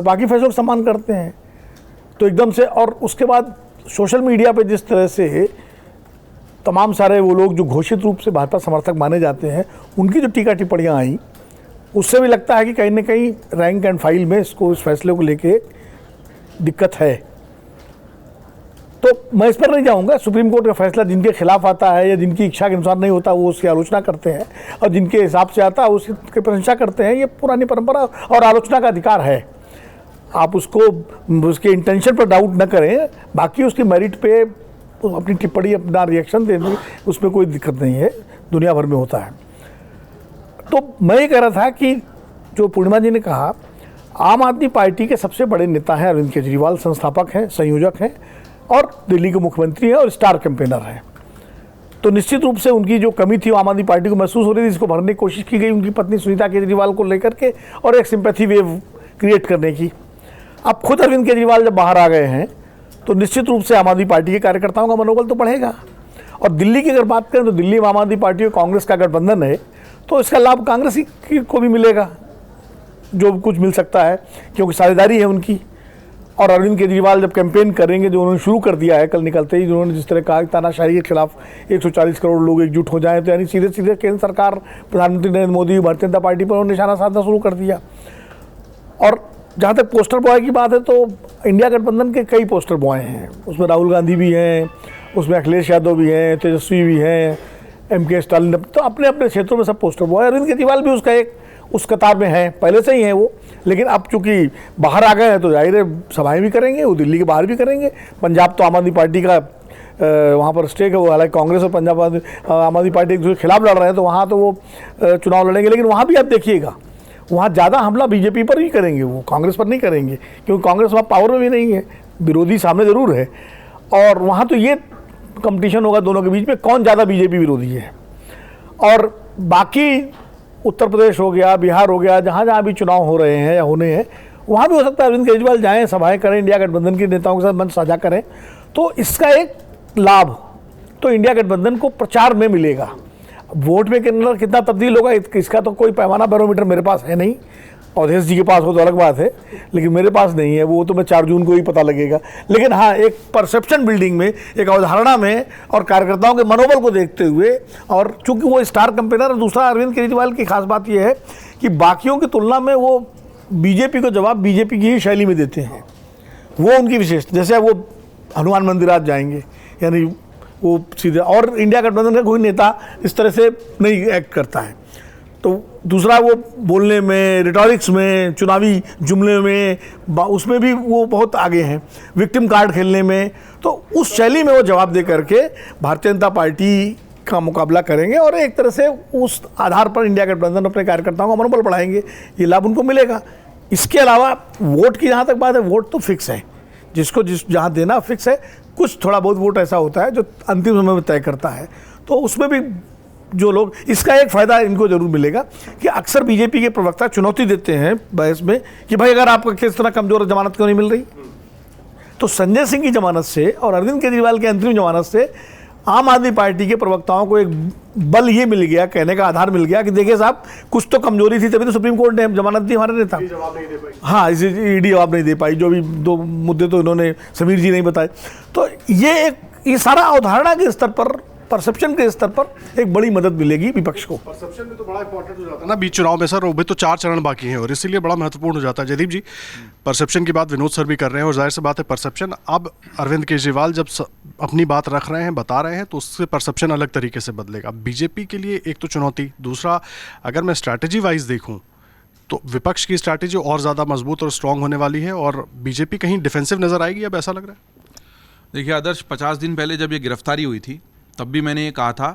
बाकी फैसलों का सम्मान करते हैं तो एकदम से। और उसके बाद सोशल मीडिया पे जिस तरह से तमाम सारे वो लोग जो घोषित रूप से भाजपा समर्थक माने जाते हैं, उनकी जो टीका टिप्पणियाँ आई, उससे भी लगता है कि कहीं ना कहीं रैंक एंड फाइल में इसको, इस फैसले को लेके दिक्कत है। तो मैं इस पर नहीं जाऊंगा। सुप्रीम कोर्ट का फैसला जिनके खिलाफ आता है या जिनकी इच्छा के अनुसार नहीं होता वो उसकी आलोचना करते हैं, और जिनके हिसाब से आता है उसकी प्रशंसा करते हैं। ये पुरानी परंपरा और आलोचना का अधिकार है, आप उसको उसके इंटेंशन पर डाउट न करें। बाकी उसकी मेरिट पे अपनी टिप्पणी, अपना रिएक्शन देने, उसमें कोई दिक्कत नहीं है, दुनिया भर में होता है। तो मैं ये कह रहा था कि जो पूर्णिमा जी ने कहा, आम आदमी पार्टी के सबसे बड़े नेता हैं अरविंद केजरीवाल, संस्थापक हैं, संयोजक हैं, और दिल्ली के मुख्यमंत्री हैं और स्टार कैंपेनर हैं। तो निश्चित रूप से उनकी जो कमी थी वो आम आदमी पार्टी को महसूस हो रही थी, इसको भरने की कोशिश की गई उनकी पत्नी सुनीता केजरीवाल को लेकर के और एक सिंपैथी वेव क्रिएट करने की। अब खुद अरविंद केजरीवाल जब बाहर आ गए हैं तो निश्चित रूप से आम आदमी पार्टी के कार्यकर्ताओं का मनोबल तो बढ़ेगा। और दिल्ली की अगर बात करें तो दिल्ली में आम आदमी पार्टी और कांग्रेस का गठबंधन है, तो इसका लाभ कांग्रेस को भी मिलेगा, जो कुछ मिल सकता है, क्योंकि साझेदारी है उनकी। और अरविंद केजरीवाल जब कैंपेन करेंगे, जो उन्होंने शुरू कर दिया है कल निकलते ही, जिन्होंने जिस तरह कहा कि तानाशाही के खिलाफ 140 करोड़ लोग एकजुट हो जाएं, तो यानी सीधे सीधे केंद्र सरकार, प्रधानमंत्री नरेंद्र मोदी, भारतीय जनता पार्टी पर निशाना साधना शुरू कर दिया। और जहाँ तक पोस्टर बॉय की बात है तो इंडिया गठबंधन के कई पोस्टर बॉय हैं, उसमें राहुल गांधी भी हैं, उसमें अखिलेश यादव भी हैं, तेजस्वी भी हैं, MK स्टालिन, तो अपने अपने क्षेत्रों में सब पोस्टर बॉय। अरविंद केजरीवाल भी उसका एक उस कतार में हैं, पहले से ही हैं वो, लेकिन अब चूंकि बाहर आ गए हैं तो जाहिर है सभाएं भी करेंगे, वो दिल्ली के बाहर भी करेंगे। पंजाब तो आम आदमी पार्टी का वहाँ पर स्टेक है, वो हालांकि कांग्रेस और पंजाब आम आदमी पार्टी एक दूसरे के खिलाफ लड़ रहे हैं, तो वहाँ तो वो चुनाव लड़ेंगे। लेकिन वहाँ भी आप देखिएगा, वहाँ ज़्यादा हमला बीजेपी पर ही करेंगे, वो कांग्रेस पर नहीं करेंगे, क्योंकि कांग्रेस वहाँ पावर में भी नहीं है, विरोधी सामने ज़रूर है। और वहाँ तो ये कंपटीशन होगा दोनों के बीच में, कौन ज़्यादा बीजेपी विरोधी है। और बाकी उत्तर प्रदेश हो गया, बिहार हो गया, जहाँ जहाँ भी चुनाव हो रहे हैं या होने हैं, वहाँ भी हो सकता है अरविंद केजरीवाल जाएँ, सभाएं करें, इंडिया गठबंधन के नेताओं के साथ मंच साझा करें, तो इसका एक लाभ तो इंडिया गठबंधन को प्रचार में मिलेगा। वोट में कितना तब्दील होगा इसका तो कोई पैमाना बैरोमीटर मेरे पास है नहीं, अवधेश जी के पास हो तो अलग बात है, लेकिन मेरे पास नहीं है, वो तो मैं 4 जून को ही पता लगेगा। लेकिन हाँ, एक परसेप्शन बिल्डिंग में, एक अवधारणा में और कार्यकर्ताओं के मनोबल को देखते हुए, और चूंकि वो स्टार कैंपेनर, और दूसरा अरविंद केजरीवाल की खास बात यह है कि बाकियों की तुलना में वो बीजेपी को जवाब बीजेपी की ही शैली में देते हैं, वो उनकी विशेषता। जैसे वो हनुमान मंदिर आज जाएंगे, यानी वो सीधे, और इंडिया गठबंधन का कोई नेता इस तरह से नहीं एक्ट करता है। तो दूसरा, वो बोलने में, रिटॉरिक्स में, चुनावी जुमले में, उसमें भी वो बहुत आगे हैं, विक्टिम कार्ड खेलने में। तो उस शैली में वो जवाब दे करके भारतीय जनता पार्टी का मुकाबला करेंगे, और एक तरह से उस आधार पर इंडिया गठबंधन अपने कार्यकर्ताओं का मनोबल बढ़ाएंगे, ये लाभ उनको मिलेगा। इसके अलावा वोट की जहाँ तक बात है, वोट तो फिक्स है, जिसको जहाँ देना फिक्स है। कुछ थोड़ा बहुत वोट ऐसा होता है जो अंतिम समय में तय करता है, तो उसमें भी जो लोग, इसका एक फ़ायदा इनको जरूर मिलेगा कि अक्सर बीजेपी के प्रवक्ता चुनौती देते हैं बहस में कि भाई अगर आपका केस इतना कमज़ोर, जमानत क्यों नहीं मिल रही। तो संजय सिंह की जमानत से और अरविंद केजरीवाल की अंतरिम जमानत से आम आदमी पार्टी के प्रवक्ताओं को एक बल ये मिल गया, कहने का आधार मिल गया कि देखिए साहब, कुछ तो कमजोरी थी, तभी तो सुप्रीम कोर्ट ने जमानत दी हमारे नेता। हाँ, इसे ईडी जवाब नहीं दे पाई, जो भी 2 मुद्दे तो इन्होंने समीर जी नहीं बताए। तो ये सारा अवधारणा के स्तर पर, परसेप्शन के स्तर पर एक बड़ी मदद मिलेगी विपक्ष को। परसेप्शन भी तो बड़ा इंपॉर्टेंट हो जाता है ना बीच चुनाव में सर, अभी तो 4 चरण बाकी हैं और इसीलिए बड़ा महत्वपूर्ण हो जाता है। जयदीप जी, परसेप्शन की बात विनोद सर भी कर रहे हैं, और जाहिर सी बात है परसेप्शन, अब अरविंद केजरीवाल जब अपनी बात रख रहे हैं, बता रहे हैं, तो उससे परसेप्शन अलग तरीके से बदलेगा। बीजेपी के लिए एक तो चुनौती, दूसरा अगर मैं स्ट्रैटेजी वाइज देखूँ तो विपक्ष की स्ट्रैटेजी और ज़्यादा मजबूत और स्ट्रांग होने वाली है, और बीजेपी कहीं डिफेंसिव नजर आएगी, अब ऐसा लग रहा है। देखिए आदर्श, 50 दिन पहले जब ये गिरफ्तारी हुई थी, तब भी मैंने ये कहा था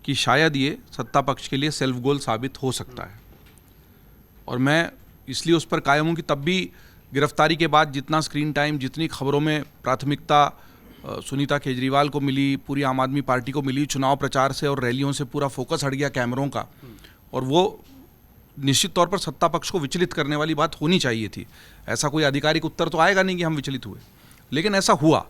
कि शायद ये सत्ता पक्ष के लिए सेल्फ गोल साबित हो सकता है, और मैं इसलिए उस पर कायम हूँ कि तब भी गिरफ्तारी के बाद जितना स्क्रीन टाइम, जितनी खबरों में प्राथमिकता सुनीता केजरीवाल को मिली, पूरी आम आदमी पार्टी को मिली, चुनाव प्रचार से और रैलियों से पूरा फोकस हट गया कैमरों का, और वो निश्चित तौर पर सत्ता पक्ष को विचलित करने वाली बात होनी चाहिए थी। ऐसा कोई आधिकारिक उत्तर तो आएगा नहीं कि हम विचलित हुए, लेकिन ऐसा हुआ।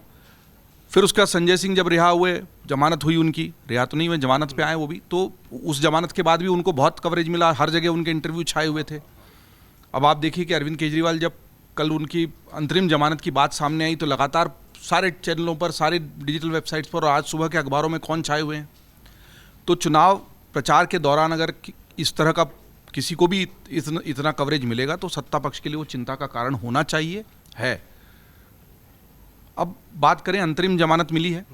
फिर उसके बाद संजय सिंह जब रिहा हुए, जमानत हुई उनकी, रिहा तो नहीं हुए, जमानत पे आए वो भी, तो उस जमानत के बाद भी उनको बहुत कवरेज मिला, हर जगह उनके इंटरव्यू छाए हुए थे। अब आप देखिए कि अरविंद केजरीवाल जब कल उनकी अंतरिम जमानत की बात सामने आई, तो लगातार सारे चैनलों पर, सारे डिजिटल वेबसाइट्स पर और आज सुबह के अखबारों में कौन छाए हुए हैं। तो चुनाव प्रचार के दौरान अगर इस तरह का किसी को भी इतना कवरेज मिलेगा तो सत्ता पक्ष के लिए वो चिंता का कारण होना चाहिए है। अब बात करें, अंतरिम जमानत मिली है,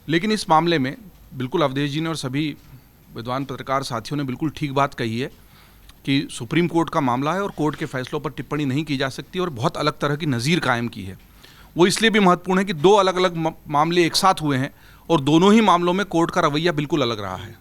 लेकिन इस मामले में बिल्कुल अवधेश जी ने और सभी विद्वान पत्रकार साथियों ने बिल्कुल ठीक बात कही है कि सुप्रीम कोर्ट का मामला है और कोर्ट के फैसलों पर टिप्पणी नहीं की जा सकती, और बहुत अलग तरह की नज़ीर कायम की है। वो इसलिए भी महत्वपूर्ण है कि 2 अलग अलग मामले एक साथ हुए हैं और दोनों ही मामलों में कोर्ट का रवैया बिल्कुल अलग रहा है।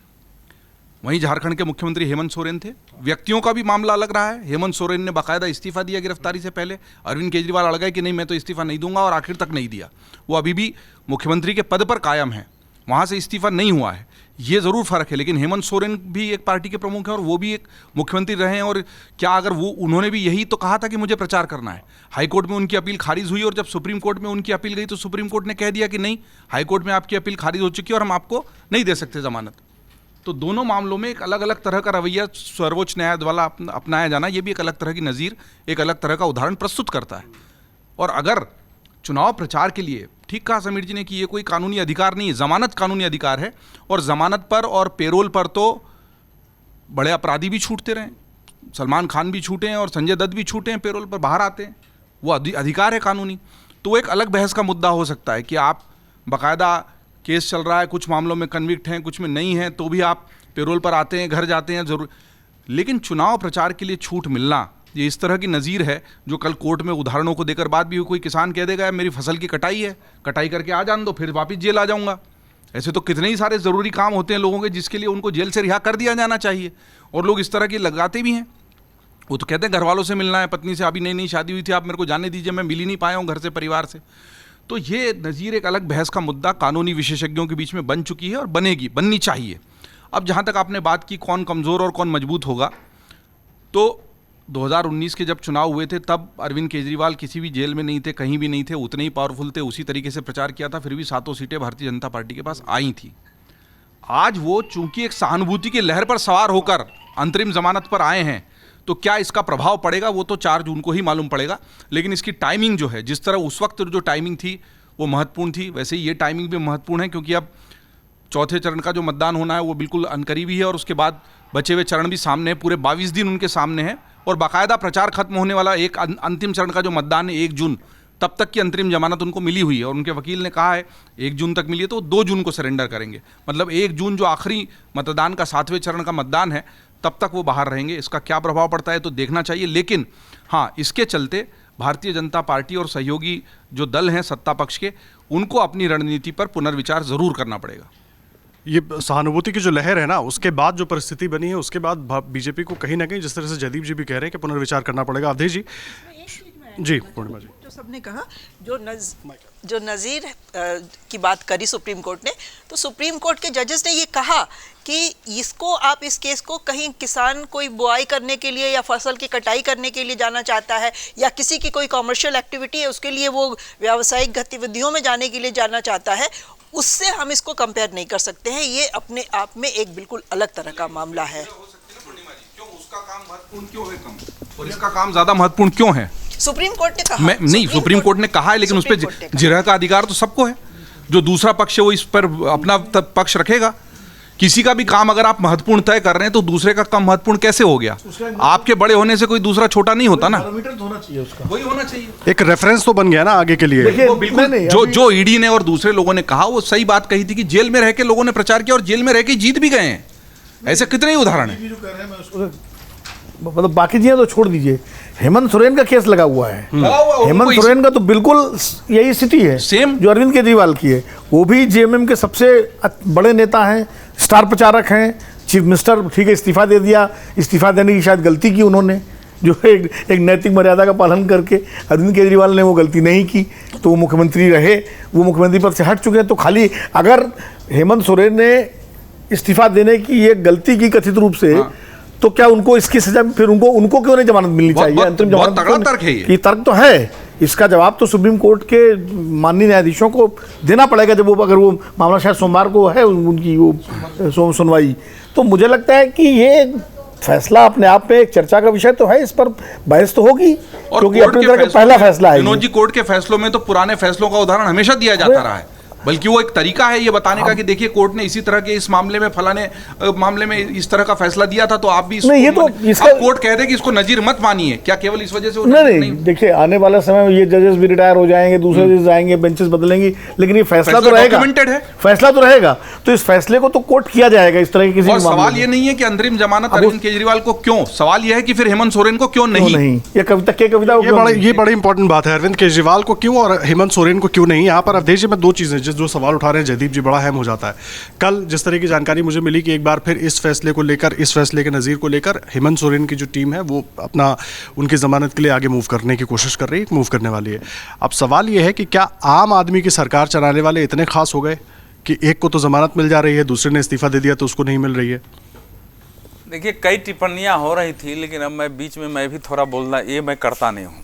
वहीं झारखंड के मुख्यमंत्री हेमंत सोरेन थे। व्यक्तियों का भी मामला अलग रहा है। हेमंत सोरेन ने बाकायदा इस्तीफा दिया गिरफ्तारी से पहले। अरविंद केजरीवाल अड़ गए कि नहीं, मैं तो इस्तीफा नहीं दूंगा, और आखिर तक नहीं दिया। वो अभी भी मुख्यमंत्री के पद पर कायम है, वहाँ से इस्तीफा नहीं हुआ है। ये ज़रूर फ़र्क है। लेकिन हेमंत सोरेन भी एक पार्टी के प्रमुख हैं और वो भी एक मुख्यमंत्री रहे हैं। और क्या अगर उन्होंने भी यही तो कहा था कि मुझे प्रचार करना है। हाईकोर्ट में उनकी अपील खारिज हुई और जब सुप्रीम कोर्ट में उनकी अपील गई तो सुप्रीम कोर्ट ने कह दिया कि नहीं, हाईकोर्ट में आपकी अपील खारिज हो चुकी है और हम आपको नहीं दे सकते जमानत। तो दोनों मामलों में एक अलग अलग तरह का रवैया सर्वोच्च न्यायालय द्वारा अपनाया जाना, ये भी एक अलग तरह की नज़ीर, एक अलग तरह का उदाहरण प्रस्तुत करता है। और अगर चुनाव प्रचार के लिए, ठीक कहा समीर जी ने कि ये कोई कानूनी अधिकार नहीं है, जमानत कानूनी अधिकार है। और जमानत पर और पेरोल पर तो बड़े अपराधी भी छूटते रहे, सलमान खान भी छूटे हैं और संजय दत्त भी छूटे हैं, पेरोल पर बाहर आते हैं, वो अधिकार है कानूनी। तो एक अलग बहस का मुद्दा हो सकता है कि आप बाकायदा केस चल रहा है, कुछ मामलों में कन्विक्ट हैं, कुछ में नहीं हैं, तो भी आप पेरोल पर आते हैं, घर जाते हैं, जरूर। लेकिन चुनाव प्रचार के लिए छूट मिलना ये इस तरह की नज़ीर है जो कल कोर्ट में उदाहरणों को देकर बात भी, कोई किसान कह देगा मेरी फसल की कटाई है, कटाई करके आ जान दो, फिर वापस जेल आ जाऊंगा। ऐसे तो कितने ही सारे ज़रूरी काम होते हैं लोगों के जिसके लिए उनको जेल से रिहा कर दिया जाना चाहिए, और लोग इस तरह की लगाते भी हैं। वो तो कहते हैं घर वालों से मिलना है, पत्नी से अभी नई शादी हुई थी, आप मेरे को जाने दीजिए, मैं मिल ही नहीं पाया हूँ घर से, परिवार से। तो ये नज़ीर एक अलग बहस का मुद्दा कानूनी विशेषज्ञों के बीच में बन चुकी है और बनेगी, बननी चाहिए। अब जहाँ तक आपने बात की कौन कमज़ोर और कौन मजबूत होगा, तो 2019 के जब चुनाव हुए थे तब अरविंद केजरीवाल किसी भी जेल में नहीं थे, कहीं भी नहीं थे, उतने ही पावरफुल थे, उसी तरीके से प्रचार किया था, फिर भी 7 सीटें भारतीय जनता पार्टी के पास आई थी। आज वो चूंकि एक सहानुभूति की लहर पर सवार होकर अंतरिम जमानत पर आए हैं, तो क्या इसका प्रभाव पड़ेगा वो तो 4 जून को ही मालूम पड़ेगा। लेकिन इसकी टाइमिंग जो है, जिस तरह उस वक्त जो टाइमिंग थी वो महत्वपूर्ण थी, वैसे ही ये टाइमिंग भी महत्वपूर्ण है, क्योंकि अब चौथे चरण का जो मतदान होना है वो बिल्कुल अनकरीबी है और उसके बाद बचे हुए चरण भी सामने हैं, पूरे 22 दिन उनके सामने हैं। और बाकायदा प्रचार खत्म होने वाला एक अंतिम चरण का जो मतदान है 1 जून, तब तक की अंतरिम जमानत उनको मिली हुई है और उनके वकील ने कहा है 1 जून तक मिली है, तो 2 जून को सरेंडर करेंगे। मतलब 1 जून जो आखिरी मतदान का 7वें चरण का मतदान है, तब तक वो बाहर रहेंगे। इसका क्या प्रभाव पड़ता है तो देखना चाहिए। लेकिन हाँ, इसके चलते भारतीय जनता पार्टी और सहयोगी जो दल हैं सत्ता पक्ष के, उनको अपनी रणनीति पर पुनर्विचार जरूर करना पड़ेगा। ये सहानुभूति की जो लहर है ना, उसके बाद जो परिस्थिति बनी है, उसके बाद बीजेपी को कहीं ना कहीं, जिस तरह से जयदीप जी भी कह रहे हैं कि पुनर्विचार करना पड़ेगा। अवधेश जी पूर्णिमा जी, जो सबने कहा, जो नज़ीर की बात करी सुप्रीम कोर्ट ने, तो सुप्रीम कोर्ट के जजेस ने ये कहा कि इसको, आप इस केस को कहीं किसान कोई बुआई करने के लिए या फसल की कटाई करने के लिए जाना चाहता है, या किसी की कोई कॉमर्शियल एक्टिविटी है उसके लिए, वो व्यावसायिक गतिविधियों में जाने के लिए जाना चाहता है, उससे हम इसको कंपेयर नहीं कर सकते हैं। ये अपने आप में एक बिल्कुल अलग तरह का मामला है। क्यों उसका काम महत्वपूर्ण क्यों है कम और इसका काम ज्यादा महत्वपूर्ण क्यों है? सुप्रीम कोर्ट ने कहा, नहीं, सुप्रीम कोर्ट ने कहा है, लेकिन उस पर जिरह का अधिकार तो सबको है। जो दूसरा पक्ष है वो इस पर अपना पक्ष रखेगा। किसी का भी काम अगर आप महत्वपूर्ण तय कर रहे हैं तो दूसरे का कम महत्वपूर्ण कैसे हो गया? आपके बड़े होने से कोई दूसरा छोटा नहीं होता ना, होना चाहिए उसका, वही होना चाहिए। एक रेफरेंस तो बन गया ना आगे के लिए। बिल्कुल जो ईडी ने और दूसरे लोगों ने कहा वो सही बात कही थी कि जेल में रह के लोगों ने प्रचार किया और जेल में रह के जीत भी गए हैं। ऐसे कितने ही उदाहरण है। मतलब बाकी चीजें तो छोड़ दीजिए, हेमंत सोरेन का केस लगा हुआ है। हेमंत सोरेन का तो बिल्कुल यही स्थिति है सेम जो अरविंद केजरीवाल की है। वो भी जेएमएम के सबसे बड़े नेता हैं, स्टार प्रचारक हैं, चीफ मिनिस्टर, ठीक है, इस्तीफा दे दिया। इस्तीफा देने की शायद गलती की उन्होंने, जो एक नैतिक मर्यादा का पालन करके। अरविंद केजरीवाल ने वो गलती नहीं की तो वो मुख्यमंत्री रहे, वो मुख्यमंत्री पद से हट चुके हैं। तो खाली अगर हेमंत सोरेन ने इस्तीफा देने की ये गलती की कथित रूप से, तो क्या उनको इसकी सजा, फिर उनको क्यों नहीं जमानत मिलनी चाहिए? अंतरिम जमानत तगड़ा तर्क है ये तर्क तो है। इसका जवाब तो सुप्रीम कोर्ट के माननीय न्यायाधीशों को देना पड़ेगा, जब वो, अगर वो मामला शायद सोमवार को है उनकी वो सुनवाई। तो मुझे लगता है कि ये फैसला अपने आप में एक चर्चा का विषय तो है, इस पर बहस तो होगी, क्योंकि अपनी तरह का पहला फैसला है। विनोद जी, कोर्ट के फैसलों में तो पुराने फैसलों का उदाहरण हमेशा दिया जाता रहा है, बल्कि वो एक तरीका है ये बताने का कि देखिए कोर्ट ने इसी तरह के इस मामले में, फलाने मामले में इस तरह का फैसला दिया था, तो आप भी नहीं, ये तो इसका कोर्ट कह दे कि इसको नजीर मत मानिए। क्या केवल इस वजह से? नहीं, देखिए आने वाले समय में ये जजेस भी रिटायर हो जाएंगे, दूसरे जजेस आएंगे, बेंचेस बदलेंगी, लेकिन ये फैसला तो रहेगा, फैसला तो रहेगा। तो इस फैसले को तो कोर्ट किया जाएगा इस तरह के किसी। सवाल ये नहीं है कि अंतरिम जमानत अरविंद केजरीवाल को क्यों, सवाल ये है कि फिर हेमंत सोरेन को क्यों नहीं। ये कविता ये बड़ी इंपॉर्टेंट बात है। अरविंद केजरीवाल को क्यों और हेमंत सोरेन को क्यों नहीं? यहाँ पर अवधेश जी, मैं 2 चीजें, जिस जो सवाल उठा रहे हैं जयदीप जी बड़ा अहम हो जाता है। कल जिस तरह की जानकारी मुझे मिली कि एक बार फिर इस फैसले को लेकर, इस फैसले के नज़ीर को लेकर हेमंत सोरेन की जो टीम है वो अपना उनकी ज़मानत के लिए आगे मूव करने की कोशिश कर रही है, मूव करने वाली है। अब सवाल ये है कि क्या आम आदमी की सरकार चलाने वाले इतने खास हो गए कि एक को तो ज़मानत मिल जा रही है, दूसरे ने इस्तीफा दे दिया तो उसको नहीं मिल रही है? देखिए, कई टिप्पणियां हो रही थी, लेकिन अब मैं बीच में मैं भी थोड़ा बोलना ये मैं करता नहीं हूँ।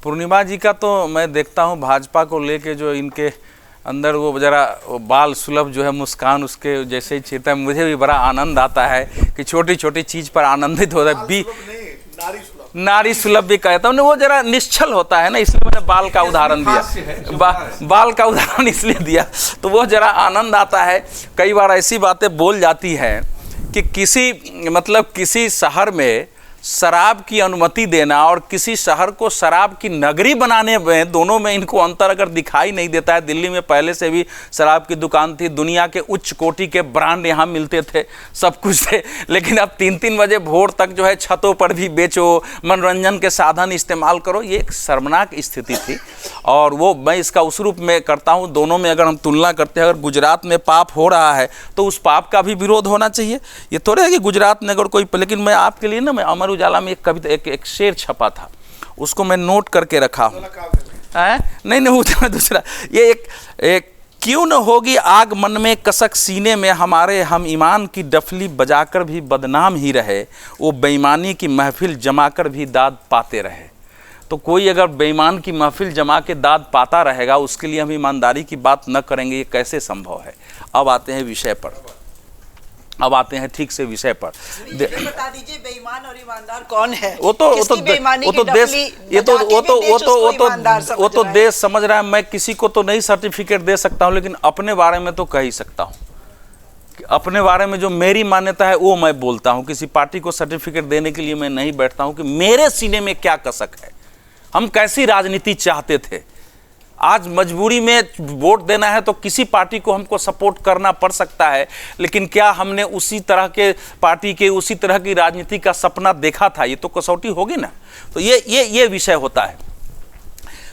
पूर्णिमा जी का तो मैं देखता हूँ भाजपा को लेके जो इनके अंदर वो जरा बाल सुलभ जो है मुस्कान उसके जैसे ही छीरता है, मुझे भी बड़ा आनंद आता है कि छोटी छोटी चीज़ पर आनंदित होता है। नारी सुलभ भी कहता हूँ, वो जरा निश्चल होता है ना, इसलिए मैंने बाल का उदाहरण दिया। बाल का उदाहरण इसलिए दिया तो वो जरा आनंद आता है। कई बार ऐसी बातें बोल जाती हैं कि किसी शहर में शराब की अनुमति देना और किसी शहर को शराब की नगरी बनाने में, दोनों में इनको अंतर अगर दिखाई नहीं देता है। दिल्ली में पहले से भी शराब की दुकान थी, दुनिया के उच्च कोटि के ब्रांड यहाँ मिलते थे, सब कुछ थे, लेकिन अब 3-3 बजे भोर तक जो है छतों पर भी बेचो, मनोरंजन के साधन इस्तेमाल करो। ये एक शर्मनाक स्थिति थी और वो मैं इसका उस रूप में करता हूँ। दोनों में अगर हम तुलना करते हैं, अगर गुजरात में पाप हो रहा है तो उस पाप का भी विरोध होना चाहिए। ये थोड़ा है कि गुजरात में अगर कोई, लेकिन मैं आपके लिए ना, मैं अमर उजाला में एक कविता, एक शेर छपा था, उसको मैं नोट करके रखा हूँ। नहीं वो दूसरा, ये एक क्यों न होगी आग मन में कसक सीने में हमारे, हम ईमान की डफली बजाकर भी बदनाम ही रहे, वो बेईमानी की महफिल जमाकर भी दाद पाते रहे। तो कोई अगर बेईमान की महफिल जमा के दाद पाता रहेगा, उसके लिए हम ईमानदारी की बात न करेंगे, ये कैसे संभव है? अब आते हैं विषय पर, अब आते हैं ठीक से विषय पर। बता दीजिए बेईमान और ईमानदार कौन है? वो तो देश, वो तो देश समझ रहा है। मैं किसी को तो नहीं सर्टिफिकेट दे सकता हूँ, लेकिन अपने बारे में तो कह ही सकता हूँ। अपने बारे में जो मेरी मान्यता है वो मैं बोलता हूँ। किसी पार्टी को सर्टिफिकेट देने के लिए मैं नहीं बैठता हूँ कि मेरे सीने में क्या कसक है, हम कैसी राजनीति चाहते थे। आज मजबूरी में वोट देना है तो किसी पार्टी को हमको सपोर्ट करना पड़ सकता है, लेकिन क्या हमने उसी तरह के पार्टी के, उसी तरह की राजनीति का सपना देखा था? ये तो कसौटी होगी ना। तो ये विषय होता है।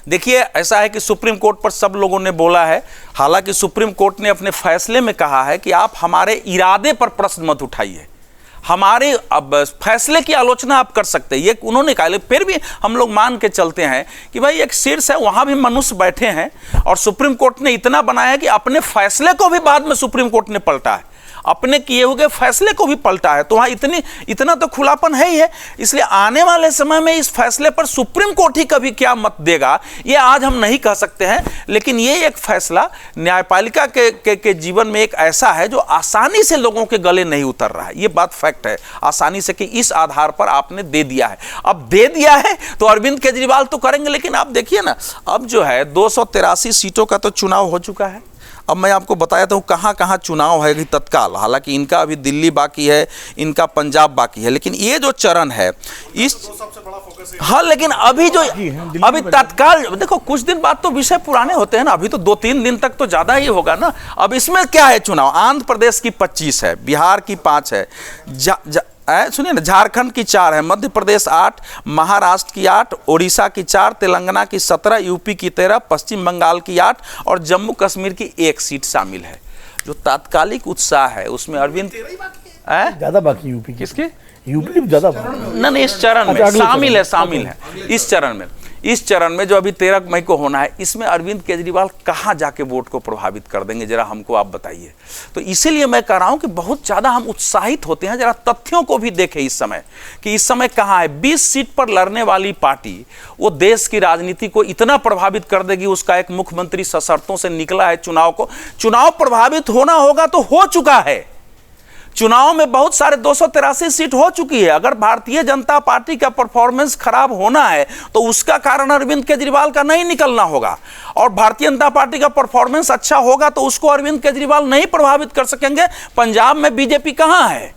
देखिए, ऐसा है कि सुप्रीम कोर्ट पर सब लोगों ने बोला है, हालांकि सुप्रीम कोर्ट ने अपने फैसले में कहा है कि आप हमारे इरादे पर प्रश्न मत उठाइए, हमारे अब फैसले की आलोचना आप कर सकते हैं, ये उन्होंने कहा। फिर भी हम लोग मान के चलते हैं कि भाई एक शीर्ष है, वहां भी मनुष्य बैठे हैं और सुप्रीम कोर्ट ने इतना बनाया कि अपने फैसले को भी बाद में सुप्रीम कोर्ट ने पलटा है, अपने किए हुए फैसले को भी पलटा है। तो वहाँ इतना तो खुलापन है ही है। इसलिए आने वाले समय में इस फैसले पर सुप्रीम कोर्ट ही कभी क्या मत देगा ये आज हम नहीं कह सकते हैं, लेकिन ये एक फैसला न्यायपालिका के जीवन में एक ऐसा है जो आसानी से लोगों के गले नहीं उतर रहा है। ये बात फैक्ट है, आसानी से, कि इस आधार पर आपने दे दिया है। अब दे दिया है तो अरविंद केजरीवाल तो करेंगे, लेकिन आप देखिए ना, अब जो है 283 सीटों का तो चुनाव हो चुका है। अब मैं आपको बताया था कहाँ कहाँ चुनाव है तत्काल, हालांकि इनका अभी दिल्ली बाकी है, इनका पंजाब बाकी है, लेकिन ये जो चरण है इस सबसे बड़ा फोकस है। हाँ, लेकिन अभी जो अभी तत्काल, देखो कुछ दिन बाद तो विषय पुराने होते हैं ना, अभी तो 2-3 दिन तक तो ज़्यादा ही होगा ना। अब इसमें क्या है चुनाव, आंध्र प्रदेश की 25 है, बिहार की 5 है, सुनिए ना, झारखंड की 4 है, मध्य प्रदेश 8, महाराष्ट्र की 8, ओडिशा की 4, तेलंगाना की 17, यूपी की 13, पश्चिम बंगाल की 8 और जम्मू कश्मीर की 1 सीट शामिल है। जो तात्कालिक उत्साह है उसमें अरविंद ज्यादा बाकी, यूपी किसके, यूपी ज्यादा नहीं, इस चरण में शामिल है इस चरण में जो अभी 13 मई को होना है, इसमें अरविंद केजरीवाल कहाँ जाके वोट को प्रभावित कर देंगे, जरा हमको आप बताइए। तो इसीलिए मैं कह रहा हूं कि बहुत ज्यादा हम उत्साहित होते हैं। जरा तथ्यों को भी देखें इस समय कि इस समय कहाँ है। 20 सीट पर लड़ने वाली पार्टी वो देश की राजनीति को इतना प्रभावित कर देगी, उसका एक मुख्यमंत्री सशर्तों से निकला है चुनाव प्रभावित होना होगा तो हो चुका है। चुनाव में बहुत सारे 283 सीट हो चुकी है। अगर भारतीय जनता पार्टी का परफॉर्मेंस खराब होना है तो उसका कारण अरविंद केजरीवाल का नहीं निकलना होगा, और भारतीय जनता पार्टी का परफॉर्मेंस अच्छा होगा तो उसको अरविंद केजरीवाल नहीं प्रभावित कर सकेंगे। पंजाब में बीजेपी कहां है,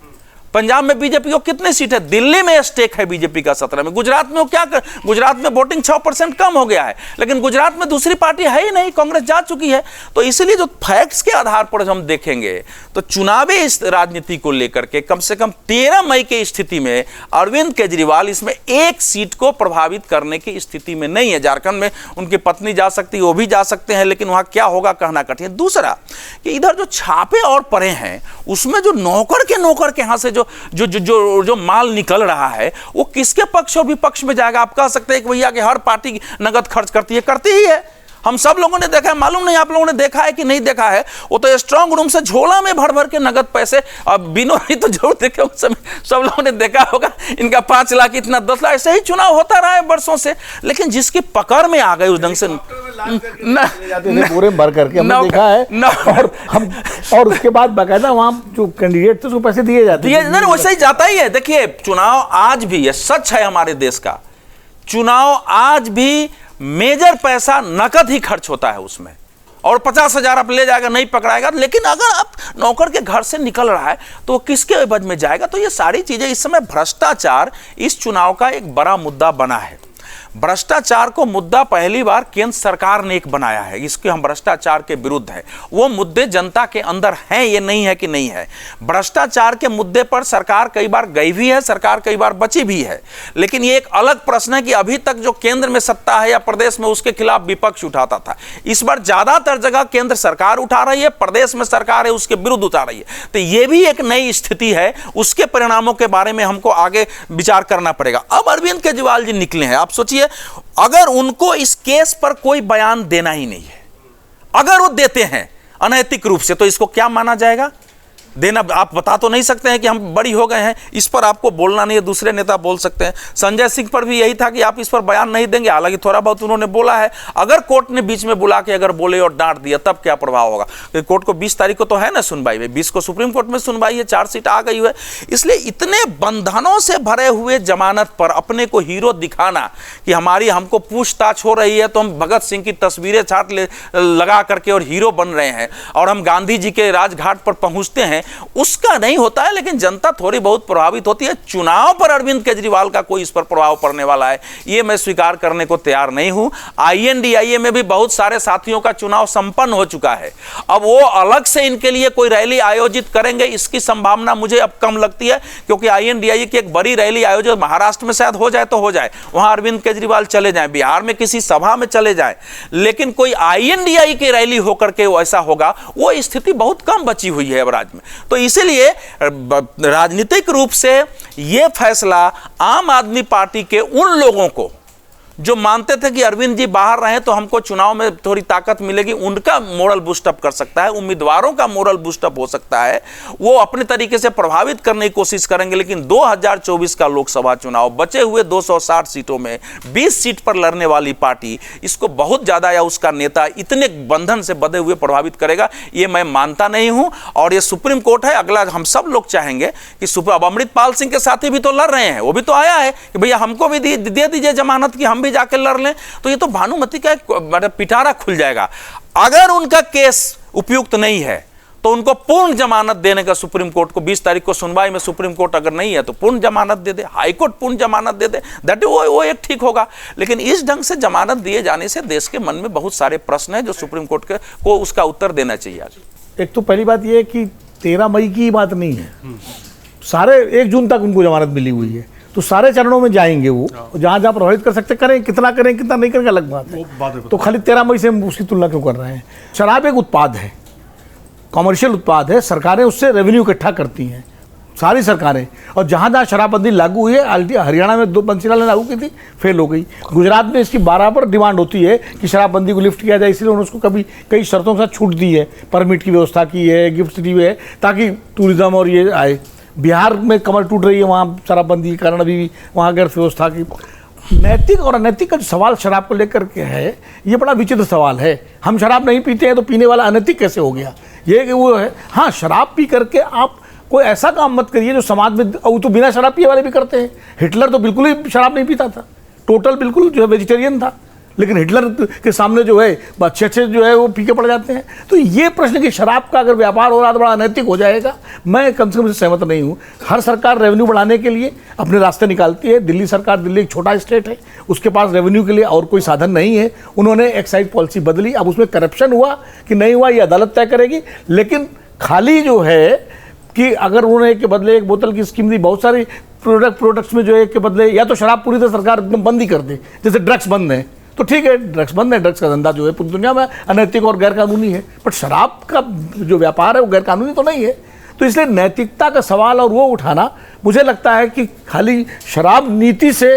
पंजाब में बीजेपी को कितनी सीट है? दिल्ली में स्टेक है बीजेपी का 17 में। गुजरात में वो क्या कर, गुजरात में वोटिंग 6% कम हो गया है, लेकिन गुजरात में दूसरी पार्टी है ही नहीं, कांग्रेस जा चुकी है। तो इसलिए जो फैक्ट्स के आधार पर हम देखेंगे तो चुनावी इस राजनीति को लेकर के कम से कम 13 मई की स्थिति में अरविंद केजरीवाल इसमें एक सीट को प्रभावित करने की स्थिति में नहीं है। झारखंड में उनकी पत्नी जा सकती है, वो भी जा सकते हैं, लेकिन वहां क्या होगा कहना कठिन है। दूसरा कि इधर जो छापे और पड़े हैं उसमें जो नौकर के यहां से जो माल निकल रहा है वो किसके पक्ष और विपक्ष में जाएगा? आप कह सकते हैं कि भैया कि हर पार्टी नगद खर्च करती ही है। हम सब लोगों ने देखा है, मालूम नहीं आप लोगों ने देखा है कि नहीं देखा है, वो तो स्ट्रांग रूम से झोला में भर भर के नगद पैसे, अब बिनो ही तो जरूर देखे उस समय सब लोगों ने देखा होगा, इनका 5 लाख इतना 10 लाख, ऐसे ही चुनाव होता रहा है वर्षों से। लेकिन जिसकी पकड़ में आ गए उस ढंग से पूरे भर करके हमने देखा है, और उसके बाद बाकायदा वहां जो कैंडिडेट थे उसको पैसे दिए जाते हैं, वैसे ही जाता ही है। देखिए चुनाव आज भी, ये सच है हमारे देश का, चुनाव आज भी मेजर पैसा नकद ही खर्च होता है उसमें, और 50,000 आप ले जाएगा नहीं पकड़ाएगा। लेकिन अगर आप नौकर के घर से निकल रहा है तो किसके एवज में जाएगा? तो ये सारी चीजें इस समय भ्रष्टाचार इस चुनाव का एक बड़ा मुद्दा बना है। भ्रष्टाचार को मुद्दा पहली बार केंद्र सरकार ने एक बनाया है, इसके हम भ्रष्टाचार के विरुद्ध है। वो मुद्दे जनता के अंदर हैं, ये नहीं है कि नहीं है। भ्रष्टाचार के मुद्दे पर सरकार कई बार गई भी है, सरकार कई बार बची भी है, लेकिन ये एक अलग प्रश्न है कि अभी तक जो केंद्र में सत्ता है या प्रदेश में, उसके खिलाफ विपक्ष उठाता था। इस बार ज्यादातर जगह केंद्र सरकार उठा रही है, प्रदेश में सरकार है उसके विरुद्ध उठा रही है। तो ये भी एक नई स्थिति है, उसके परिणामों के बारे में हमको आगे विचार करना पड़ेगा। अब अरविंद केजरीवाल जी निकले हैं, आप सोचिए अगर उनको इस केस पर कोई बयान देना ही नहीं है, अगर वो देते हैं अनैतिक रूप से, तो इसको क्या माना जाएगा? देना आप बता तो नहीं सकते हैं कि हम बड़ी हो गए हैं, इस पर आपको बोलना नहीं है, दूसरे नेता बोल सकते हैं। संजय सिंह पर भी यही था कि आप इस पर बयान नहीं देंगे, हालांकि थोड़ा बहुत उन्होंने बोला है। अगर कोर्ट ने बीच में बुला के अगर बोले और डांट दिया तब क्या प्रभाव होगा? क्योंकि कोर्ट को 20 तारीख को तो है ना सुनवाई में, 20 को सुप्रीम कोर्ट में सुनवाई है, चार्जशीट आ गई है। इसलिए इतने बंधनों से भरे हुए जमानत पर अपने को हीरो दिखाना कि हमको पूछताछ हो रही है तो हम भगत सिंह की तस्वीरें छाट लगा करके और हीरो बन रहे हैं और हम गांधी जी के राजघाट पर पहुंचते हैं, उसका नहीं होता है। लेकिन जनता थोड़ी बहुत प्रभावित होती है। चुनाव पर अरविंद केजरीवाल का कोई इस पर प्रभाव पड़ने वाला है ये मैं स्वीकार करने को तैयार नहीं हूं। INDIA में भी बहुत सारे साथियों का चुनाव संपन्न हो चुका है, अब वो अलग से इनके लिए कोई रैली आयोजित करेंगे इसकी संभावना मुझे अब कम लगती है, क्योंकि INDIA की एक बड़ी रैली आयोजित महाराष्ट्र में शायद हो जाए तो हो जाए, वहां अरविंद केजरीवाल चले जाए, बिहार में किसी सभा में चले जाए, लेकिन कोई INDIA की रैली होकर के ऐसा होगा वो स्थिति बहुत कम बची हुई है अब राज्य में। तो इसीलिए राजनीतिक रूप से यह फैसला आम आदमी पार्टी के उन लोगों को जो मानते थे कि अरविंद जी बाहर रहे तो हमको चुनाव में थोड़ी ताकत मिलेगी, उनका मोरल बूस्टअप कर सकता है, उम्मीदवारों का मोरल बूस्टअप हो सकता है, वो अपने तरीके से प्रभावित करने की कोशिश करेंगे। लेकिन 2024 का लोकसभा चुनाव बचे हुए 260 सीटों में 20 सीट पर लड़ने वाली पार्टी इसको बहुत ज्यादा या उसका नेता इतने बंधन से बंधे हुए प्रभावित करेगा ये मैं मानता नहीं हूं। और ये सुप्रीम कोर्ट है, अगला हम सब लोग चाहेंगे कि अब अमृतपाल सिंह के साथी भी तो लड़ रहे हैं, वो भी तो आया है कि भैया हमको भी दे दीजिए जमानत की हम भी जाकर लड़ लें, तो ये तो भानुमति का एक पिटारा खुल जाएगा। अगर उनका केस उपयुक्त नहीं है तो उनको पूर्ण जमानत देने का सुप्रीम कोर्ट को 20 तारीख को सुनवाई में सुप्रीम कोर्ट अगर नहीं है तो पूर्ण जमानत दे दे, हाई कोर्ट पूर्ण जमानत दे दे, दैट वो एक ठीक होगा। लेकिन इस ढंग से जमानत दिए जाने से देश के मन में बहुत सारे प्रश्न हैं जो सुप्रीम कोर्ट को उसका उत्तर देना चाहिए। एक तो पहली बात यह है कि 13 मई की बात नहीं है, सारे 1 जून तक उनको जमानत मिली हुई है, तो सारे चरणों में जाएंगे वो, जहां जहां प्रभावित कर सकते करें, कितना नहीं करेंगे अलग बात है। तो खाली 13 मई से हम उसकी तुलना क्यों कर रहे हैं? शराब एक उत्पाद है, कॉमर्शियल उत्पाद है, सरकारें उससे रेवेन्यू इकट्ठा करती हैं सारी सरकारें, और जहां जहां शराबबंदी लागू हुई है, हरियाणा में 2 बंसीलाल ने लागू की थी, फेल हो गई। गुजरात में इसकी बराबर डिमांड होती है कि शराबबंदी को लिफ्ट किया जाए, इसलिए उन्होंने उसको कई शर्तों के साथ छूट दी है, परमिट की व्यवस्था की है, गिफ्ट दी है, ताकि टूरिज्म और ये आए। बिहार में कमर टूट रही है वहाँ शराबबंदी के कारण, अभी वहाँ गर्भ व्यवस्था की। नैतिक और अनैतिक का जो सवाल शराब को लेकर के है, ये बड़ा विचित्र सवाल है। हम शराब नहीं पीते हैं तो पीने वाला अनैतिक कैसे हो गया? ये कि वो है, हाँ शराब पी करके आप कोई ऐसा काम मत करिए जो समाज में, वो तो बिना शराब पिए वाले भी करते हैं। हिटलर तो बिल्कुल ही शराब नहीं पीता था, टोटल बिल्कुल जो है वेजिटेरियन था, लेकिन हिटलर के सामने जो है अच्छे जो है वो पीछे पड़ जाते हैं। तो ये प्रश्न कि शराब का अगर व्यापार हो रहा तो बड़ा अनैतिक हो जाएगा, मैं कम से कम से सहमत नहीं हूँ। हर सरकार रेवेन्यू बढ़ाने के लिए अपने रास्ते निकालती है। दिल्ली सरकार, दिल्ली एक छोटा स्टेट है, उसके पास रेवेन्यू के लिए और कोई साधन नहीं है। उन्होंने एक्साइज पॉलिसी बदली, अब उसमें करप्शन हुआ कि नहीं हुआ ये अदालत तय करेगी। लेकिन खाली जो है कि अगर उन्होंने एक के बदले एक बोतल की स्कीम दी, बहुत सारी प्रोडक्ट्स में जो है एक के बदले या तो शराब पूरी तरह सरकार एकदम बंद ही कर दे, जैसे ड्रग्स बंद है तो ठीक है, ड्रग्स बंद है, ड्रग्स का धंधा जो है पूरी दुनिया में अनैतिक और गैरकानूनी है, बट शराब का जो व्यापार है वो गैरकानूनी तो नहीं है। तो इसलिए नैतिकता का सवाल और वो उठाना, मुझे लगता है कि खाली शराब नीति से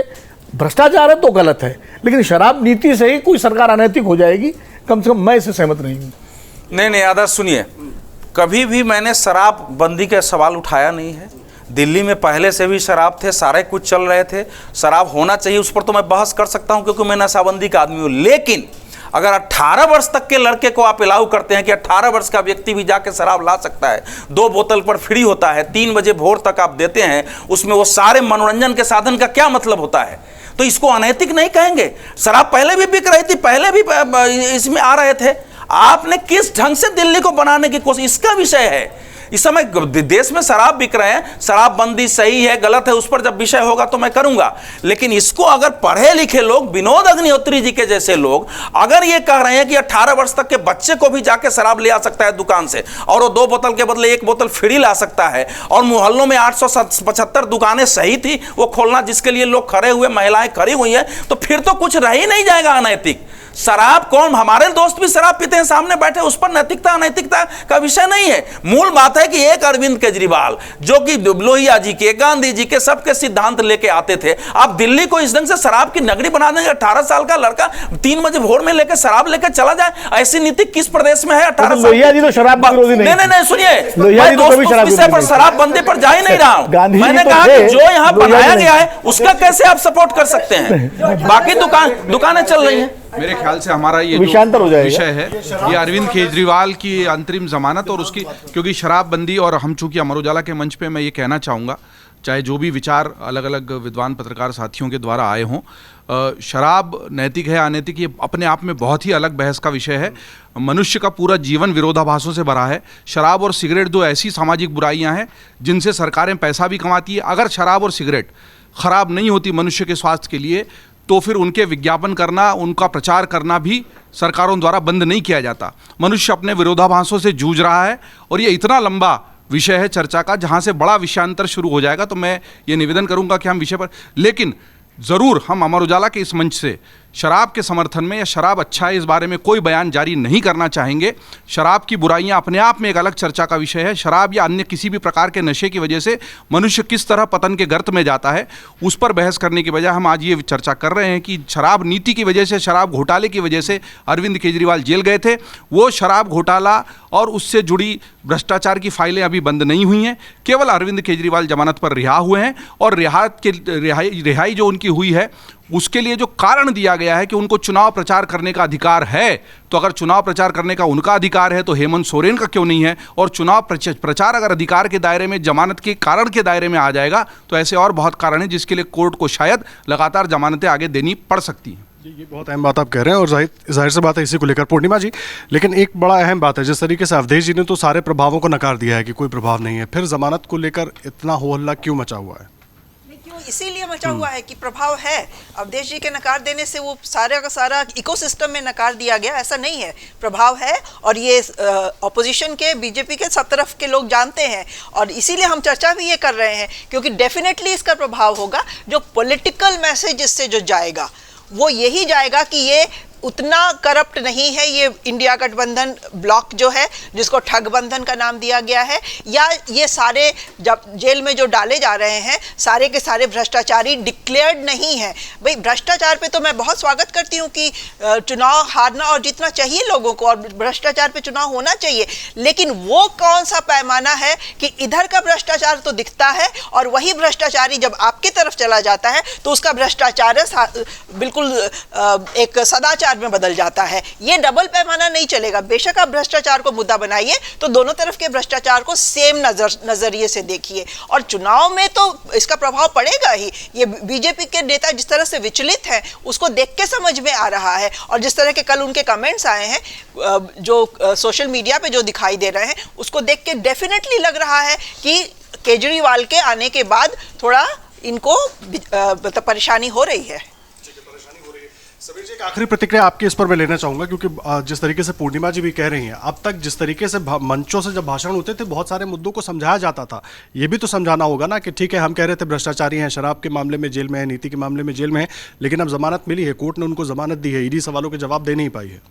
भ्रष्टाचार है तो गलत है, लेकिन शराब नीति से ही कोई सरकार अनैतिक हो जाएगी, कम से कम मैं इससे सहमत नहीं हूँ। नहीं आदर्श सुनिए, कभी भी मैंने शराब बंदी का सवाल उठाया नहीं है। दिल्ली में पहले से भी शराब थे, सारे कुछ चल रहे थे, शराब होना चाहिए, उस पर तो मैं बहस कर सकता हूं क्योंकि मैं नशाबंदी का आदमी हूं। लेकिन अगर 18 वर्ष तक के लड़के को आप अलाउ करते हैं कि 18 वर्ष का व्यक्ति भी जाके शराब ला सकता है, 2 बोतल पर फ्री होता है, 3 बजे भोर तक आप देते हैं, उसमें वो सारे मनोरंजन के साधन का क्या मतलब होता है? तो इसको अनैतिक नहीं कहेंगे। शराब पहले भी बिक रही थी, पहले भी इसमें आ रहे थे। आपने किस ढंग से दिल्ली को बनाने की कोशिश, इसका विषय है। इस समय देश में शराब बिक रहे हैं, शराबबंदी सही है गलत है उस पर जब विषय होगा तो मैं करूंगा। लेकिन इसको अगर पढ़े लिखे लोग, विनोद अग्निहोत्री जी के जैसे लोग अगर ये कह रहे हैं कि 18 वर्ष तक के बच्चे को भी जाके शराब ले आ सकता है दुकान से, और वो 2 बोतल के बदले 1 बोतल फ्री ला सकता है, और मोहल्लों में 875 दुकानें सही थी वो खोलना जिसके लिए लोग खड़े हुए, महिलाएं खड़ी हुई हैं, तो फिर तो कुछ रह ही नहीं जाएगा अनैतिक। शराब कौन, हमारे दोस्त भी शराब पीते हैं सामने बैठे, उस पर नैतिकता अनैतिकता का विषय नहीं है। मूल बात है कि एक अरविंद केजरीवाल जो कि लोहिया जी के, गांधी जी के सबके सिद्धांत लेके आते थे, आप दिल्ली को इस ढंग से शराब की नगरी बना देंगे। 18 साल का लड़का 3 बजे भोर में लेकर शराब लेकर चला जाए, ऐसी नीति किस प्रदेश में है? 18 साल। लोहिया जी तो शराब विरोधी नहीं सुनिए, मैं दोस्तों विषय पर शराब बंदी पर जा ही नहीं रहा हूं। मैंने कहा कि जो यहां बनाया गया है उसका कैसे आप सपोर्ट कर सकते हैं? बाकी दुकानें चल रही हैं। मेरे ख्याल से हमारा ये विषयांतर हो जाएगा। विषय है ये अरविंद केजरीवाल की अंतरिम जमानत और उसकी, क्योंकि शराबबंदी, और हम चूंकि अमर उजाला के मंच पे मैं ये कहना चाहूँगा, चाहे जो भी विचार अलग अलग विद्वान पत्रकार साथियों के द्वारा आए हों, शराब नैतिक है अनैतिक ये अपने आप में बहुत ही अलग बहस का विषय है। मनुष्य का पूरा जीवन विरोधाभासों से भरा है। शराब और सिगरेट 2 ऐसी सामाजिक बुराइयां हैं जिनसे सरकारें पैसा भी कमाती है। अगर शराब और सिगरेट खराब नहीं होती मनुष्य के स्वास्थ्य के लिए, तो फिर उनके विज्ञापन करना, उनका प्रचार करना भी सरकारों द्वारा बंद नहीं किया जाता। मनुष्य अपने विरोधाभासों से जूझ रहा है और ये इतना लंबा विषय है चर्चा का, जहाँ से बड़ा विषयांतर शुरू हो जाएगा। तो मैं ये निवेदन करूँगा कि हम विषय पर, लेकिन ज़रूर हम अमर उजाला के इस मंच से शराब के समर्थन में या शराब अच्छा है इस बारे में कोई बयान जारी नहीं करना चाहेंगे। शराब की बुराइयां अपने आप में एक अलग चर्चा का विषय है। शराब या अन्य किसी भी प्रकार के नशे की वजह से मनुष्य किस तरह पतन के गर्त में जाता है, उस पर बहस करने की बजाय हम आज ये चर्चा कर रहे हैं कि शराब नीति की वजह से, शराब घोटाले की वजह से अरविंद केजरीवाल जेल गए थे। वो शराब घोटाला और उससे जुड़ी भ्रष्टाचार की फाइलें अभी बंद नहीं हुई हैं। केवल अरविंद केजरीवाल जमानत पर रिहा हुए हैं, और रिहाई जो उनकी हुई है उसके लिए जो कारण दिया गया है कि उनको चुनाव प्रचार करने का अधिकार है, तो अगर चुनाव प्रचार करने का उनका अधिकार है तो हेमंत सोरेन का क्यों नहीं है? और चुनाव प्रचार अगर अधिकार के दायरे में, जमानत के कारण के दायरे में आ जाएगा, तो ऐसे और बहुत कारण हैं जिसके लिए कोर्ट को शायद लगातार जमानतें आगे देनी पड़ सकती हैं। ये बहुत अहम बात आप कह रहे हैं, और जाहिर सी बात है इसी को लेकर पूर्णिमा जी। लेकिन एक बड़ा अहम बात है, जिस तरीके से अवधेश जी ने तो सारे प्रभावों को नकार दिया है कि कोई प्रभाव नहीं है, फिर जमानत को लेकर इतना हो हल्ला क्यों मचा हुआ है? इसीलिए मचा हुआ है कि प्रभाव है। अवधेश जी के नकार देने से वो सारा का सारा इकोसिस्टम में नकार दिया गया, ऐसा नहीं है। प्रभाव है, और ये ऑपोजिशन के, बीजेपी के सब तरफ के लोग जानते हैं, और इसीलिए हम चर्चा भी ये कर रहे हैं, क्योंकि डेफिनेटली इसका प्रभाव होगा। जो पॉलिटिकल मैसेज इससे जो जाएगा वो यही जाएगा कि ये उतना करप्ट नहीं है, ये इंडिया गठबंधन ब्लॉक जो है, जिसको ठग बंधन का नाम दिया गया है, या ये सारे जब जेल में जो डाले जा रहे हैं सारे के सारे भ्रष्टाचारी डिक्लेयर्ड नहीं है। भाई भ्रष्टाचार पे तो मैं बहुत स्वागत करती हूँ कि चुनाव हारना और जीतना चाहिए लोगों को, और भ्रष्टाचार पे चुनाव होना चाहिए, लेकिन वो कौन सा पैमाना है कि इधर का भ्रष्टाचार तो दिखता है और वही भ्रष्टाचारी जब आपकी तरफ चला जाता है तो उसका भ्रष्टाचार बिल्कुल एक सदाचार भ्रष्टाचार में बदल जाता है। ये डबल पैमाना नहीं चलेगा। बेशक आप भ्रष्टाचार को मुद्दा बनाइए तो दोनों तरफ के भ्रष्टाचार को सेम नजरिए से देखिए, और चुनाव में तो इसका प्रभाव पड़ेगा ही। ये बीजेपी के नेता जिस तरह से विचलित हैं उसको देख के समझ में आ रहा है, और जिस तरह के कल उनके कमेंट्स आए हैं जो सोशल मीडिया पे जो दिखाई दे रहे हैं उसको देख के डेफिनेटली लग रहा है कि केजरीवाल के आने के बाद थोड़ा इनको मतलब परेशानी हो रही है। समीर जी, एक आखिरी प्रतिक्रिया आपकी इस पर मैं लेना चाहूंगा, क्योंकि जिस तरीके से पूर्णिमा जी भी कह रही हैं, अब तक जिस तरीके से मंचों से जब भाषण होते थे बहुत सारे मुद्दों को समझाया जाता था, ये भी तो समझाना होगा ना कि ठीक है हम कह रहे थे भ्रष्टाचारी हैं, शराब के मामले में जेल में है, नीति के मामले में जेल में है, लेकिन अब जमानत मिली है, कोर्ट ने उनको जमानत दी है, ईडी सवालों के जवाब दे नहीं पाई है।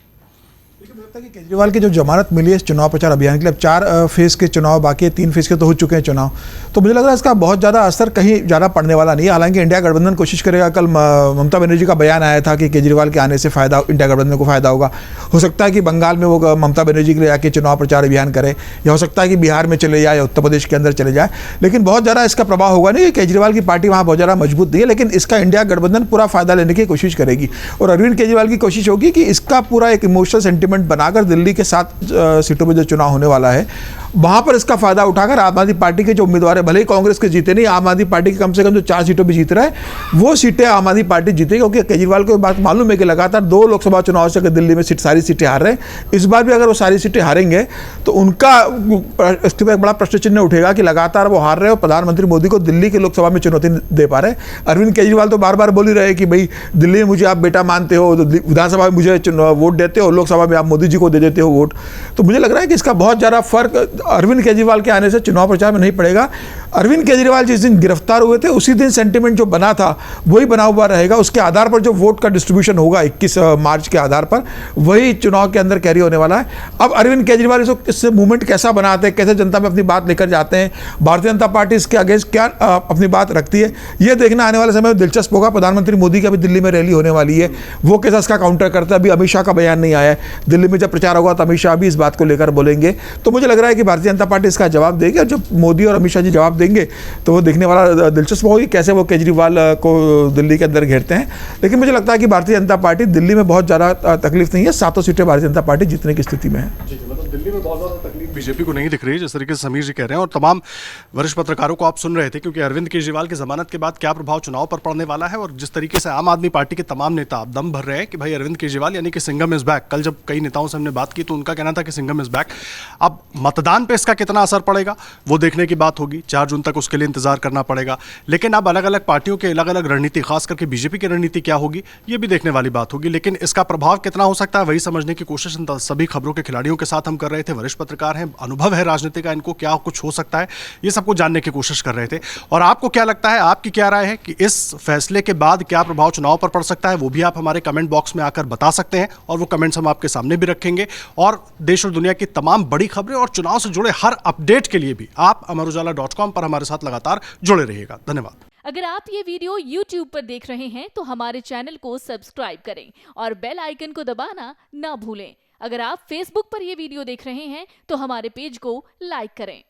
मुझे लगता है कि केजरीवाल की जो जमानत मिली है इस चुनाव प्रचार अभियान के लिए, अब 4 फेज के चुनाव बाकी है, 3 फेज के तो हो चुके हैं चुनाव, तो मुझे लग रहा है इसका बहुत ज़्यादा असर कहीं ज़्यादा पड़ने वाला नहीं है। हालांकि इंडिया गठबंधन कोशिश करेगा। कल ममता बनर्जी का बयान आया था कि केजरीवाल के आने से फायदा इंडिया गठबंधन को फायदा होगा। हो सकता है कि बंगाल में वो ममता बनर्जी के लिए जाके चुनाव प्रचार अभियान करे, या हो सकता है कि बिहार में चले जाए या उत्तर प्रदेश के अंदर चले जाए, लेकिन बहुत ज़्यादा इसका प्रभाव होगा नहीं। केजरीवाल की पार्टी वहाँ बहुत ज़्यादा मजबूत नहीं है, लेकिन इसका इंडिया गठबंधन पूरा फायदा लेने की कोशिश करेगी, और अरविंद केजरीवाल की कोशिश होगी कि इसका पूरा एक इमोशनल सेंटिमेंट बनाकर दिल्ली के 7 सीटों में जो चुनाव होने वाला है वहां पर इसका फायदा उठाकर आम आदमी पार्टी के जो उम्मीदवार है, भले ही कांग्रेस के जीते नहीं, आम आदमी पार्टी के कम से कम जो 4 सीटों पर जीत रहा है वो सीटें आम आदमी पार्टी जीतेगी, क्योंकि केजरीवाल को बात मालूम है कि लगातार 2 लोकसभा चुनाव से दिल्ली में सारी सीटें हार रहे हैं। इस बार भी अगर वो सारी सीटें हारेंगे तो उनका इसके एक बड़ा प्रश्न चिन्ह उठेगा कि लगातार वो हार रहे हैं और प्रधानमंत्री मोदी को दिल्ली के लोकसभा में चुनौती दे पा रहे। अरविंद केजरीवाल तो बार बार बोल ही रहे कि भाई दिल्ली में मुझे आप बेटा मानते हो, विधानसभा में मुझे वोट देते हो, लोकसभा में आप मोदी जी को दे देते हो वोट। तो मुझे लग रहा है कि इसका बहुत ज़्यादा फर्क अरविंद केजरीवाल के आने से चुनाव प्रचार में नहीं पड़ेगा। अरविंद केजरीवाल जिस दिन गिरफ्तार हुए थे उसी दिन सेंटिमेंट जो बना था वही बना हुआ रहेगा। उसके आधार पर जो वोट का डिस्ट्रीब्यूशन होगा 21 मार्च के आधार पर वही चुनाव के अंदर कैरी होने वाला है। अब अरविंद केजरीवाल इससे मूवमेंट कैसा बनाते हैं, कैसे जनता में अपनी बात लेकर जाते हैं, भारतीय जनता पार्टी इसके अगेंस्ट क्या अपनी बात रखती है, ये देखना आने वाले समय में दिलचस्प होगा। प्रधानमंत्री मोदी की अभी दिल्ली में रैली होने वाली है, वो कैसा इसका काउंटर करता है। अभी अमित शाह का बयान नहीं आया है, दिल्ली में जब प्रचार होगा तो अमित शाह भी इस बात को लेकर बोलेंगे। तो मुझे लग रहा है कि भारतीय जनता पार्टी इसका जवाब देगी, और जब मोदी और अमित शाह जी जवाब देंगे तो वो देखने वाला दिलचस्प होगी कैसे वो केजरीवाल को दिल्ली के अंदर घेरते हैं। लेकिन मुझे लगता है कि भारतीय जनता पार्टी दिल्ली में बहुत ज़्यादा तकलीफ नहीं है, 7 सीटें भारतीय जनता पार्टी जीतने की स्थिति में है। मतलब दिल्ली में बहुत ज़्यादा तकलीफ बीजेपी को नहीं दिख रही है, जिस तरीके से समीर जी कह रहे हैं, और तमाम वरिष्ठ पत्रकारों को आप सुन रहे थे, क्योंकि अरविंद केजरीवाल की जमानत के बाद क्या प्रभाव चुनाव पर पड़ने वाला है, और जिस तरीके से आम आदमी पार्टी के तमाम नेता अब दम भर रहे हैं कि भाई अरविंद केजरीवाल यानी कि सिंघम इज बैक। कल जब कई नेताओं से हमने बात की तो उनका कहना था कि सिंघम इज बैक। अब मतदान पे इसका कितना असर पड़ेगा वो देखने की बात होगी, 4 जून तक उसके लिए इंतजार करना पड़ेगा। लेकिन अब अलग अलग पार्टियों के अलग अलग रणनीति, खास करके बीजेपी की रणनीति क्या होगी ये भी देखने वाली बात होगी। लेकिन इसका प्रभाव कितना हो सकता है वही समझने की कोशिश सभी खबरों के खिलाड़ियों के साथ हम कर रहे थे। वरिष्ठ पत्रकार हैं, अनुभव है राजनीति का, इनको क्या कुछ हो सकता है ये सबको जानने की कोशिश कर रहे थे। और आपको क्या लगता है, आपकी क्या राय है कि इस फैसले के बाद क्या प्रभाव चुनाव पर पड़ सकता है, वो भी आप हमारे कमेंट बॉक्स में आकर बता सकते हैं, और वो कमेंट्स हम आपके सामने भी रखेंगे। और देश और दुनिया की तमाम बड़ी खबरें और चुनाव से जुड़े हर अपडेट के लिए भी आप amarujala.com पर हमारे साथ लगातार जुड़े रहिएगा। धन्यवाद। अगर आप ये वीडियो YouTube पर देख रहे हैं तो हमारे चैनल को सब्सक्राइब करें और बेल आइकन को दबाना ना भूलें। अगर आप Facebook पर ये वीडियो देख रहे हैं तो हमारे पेज को लाइक करें।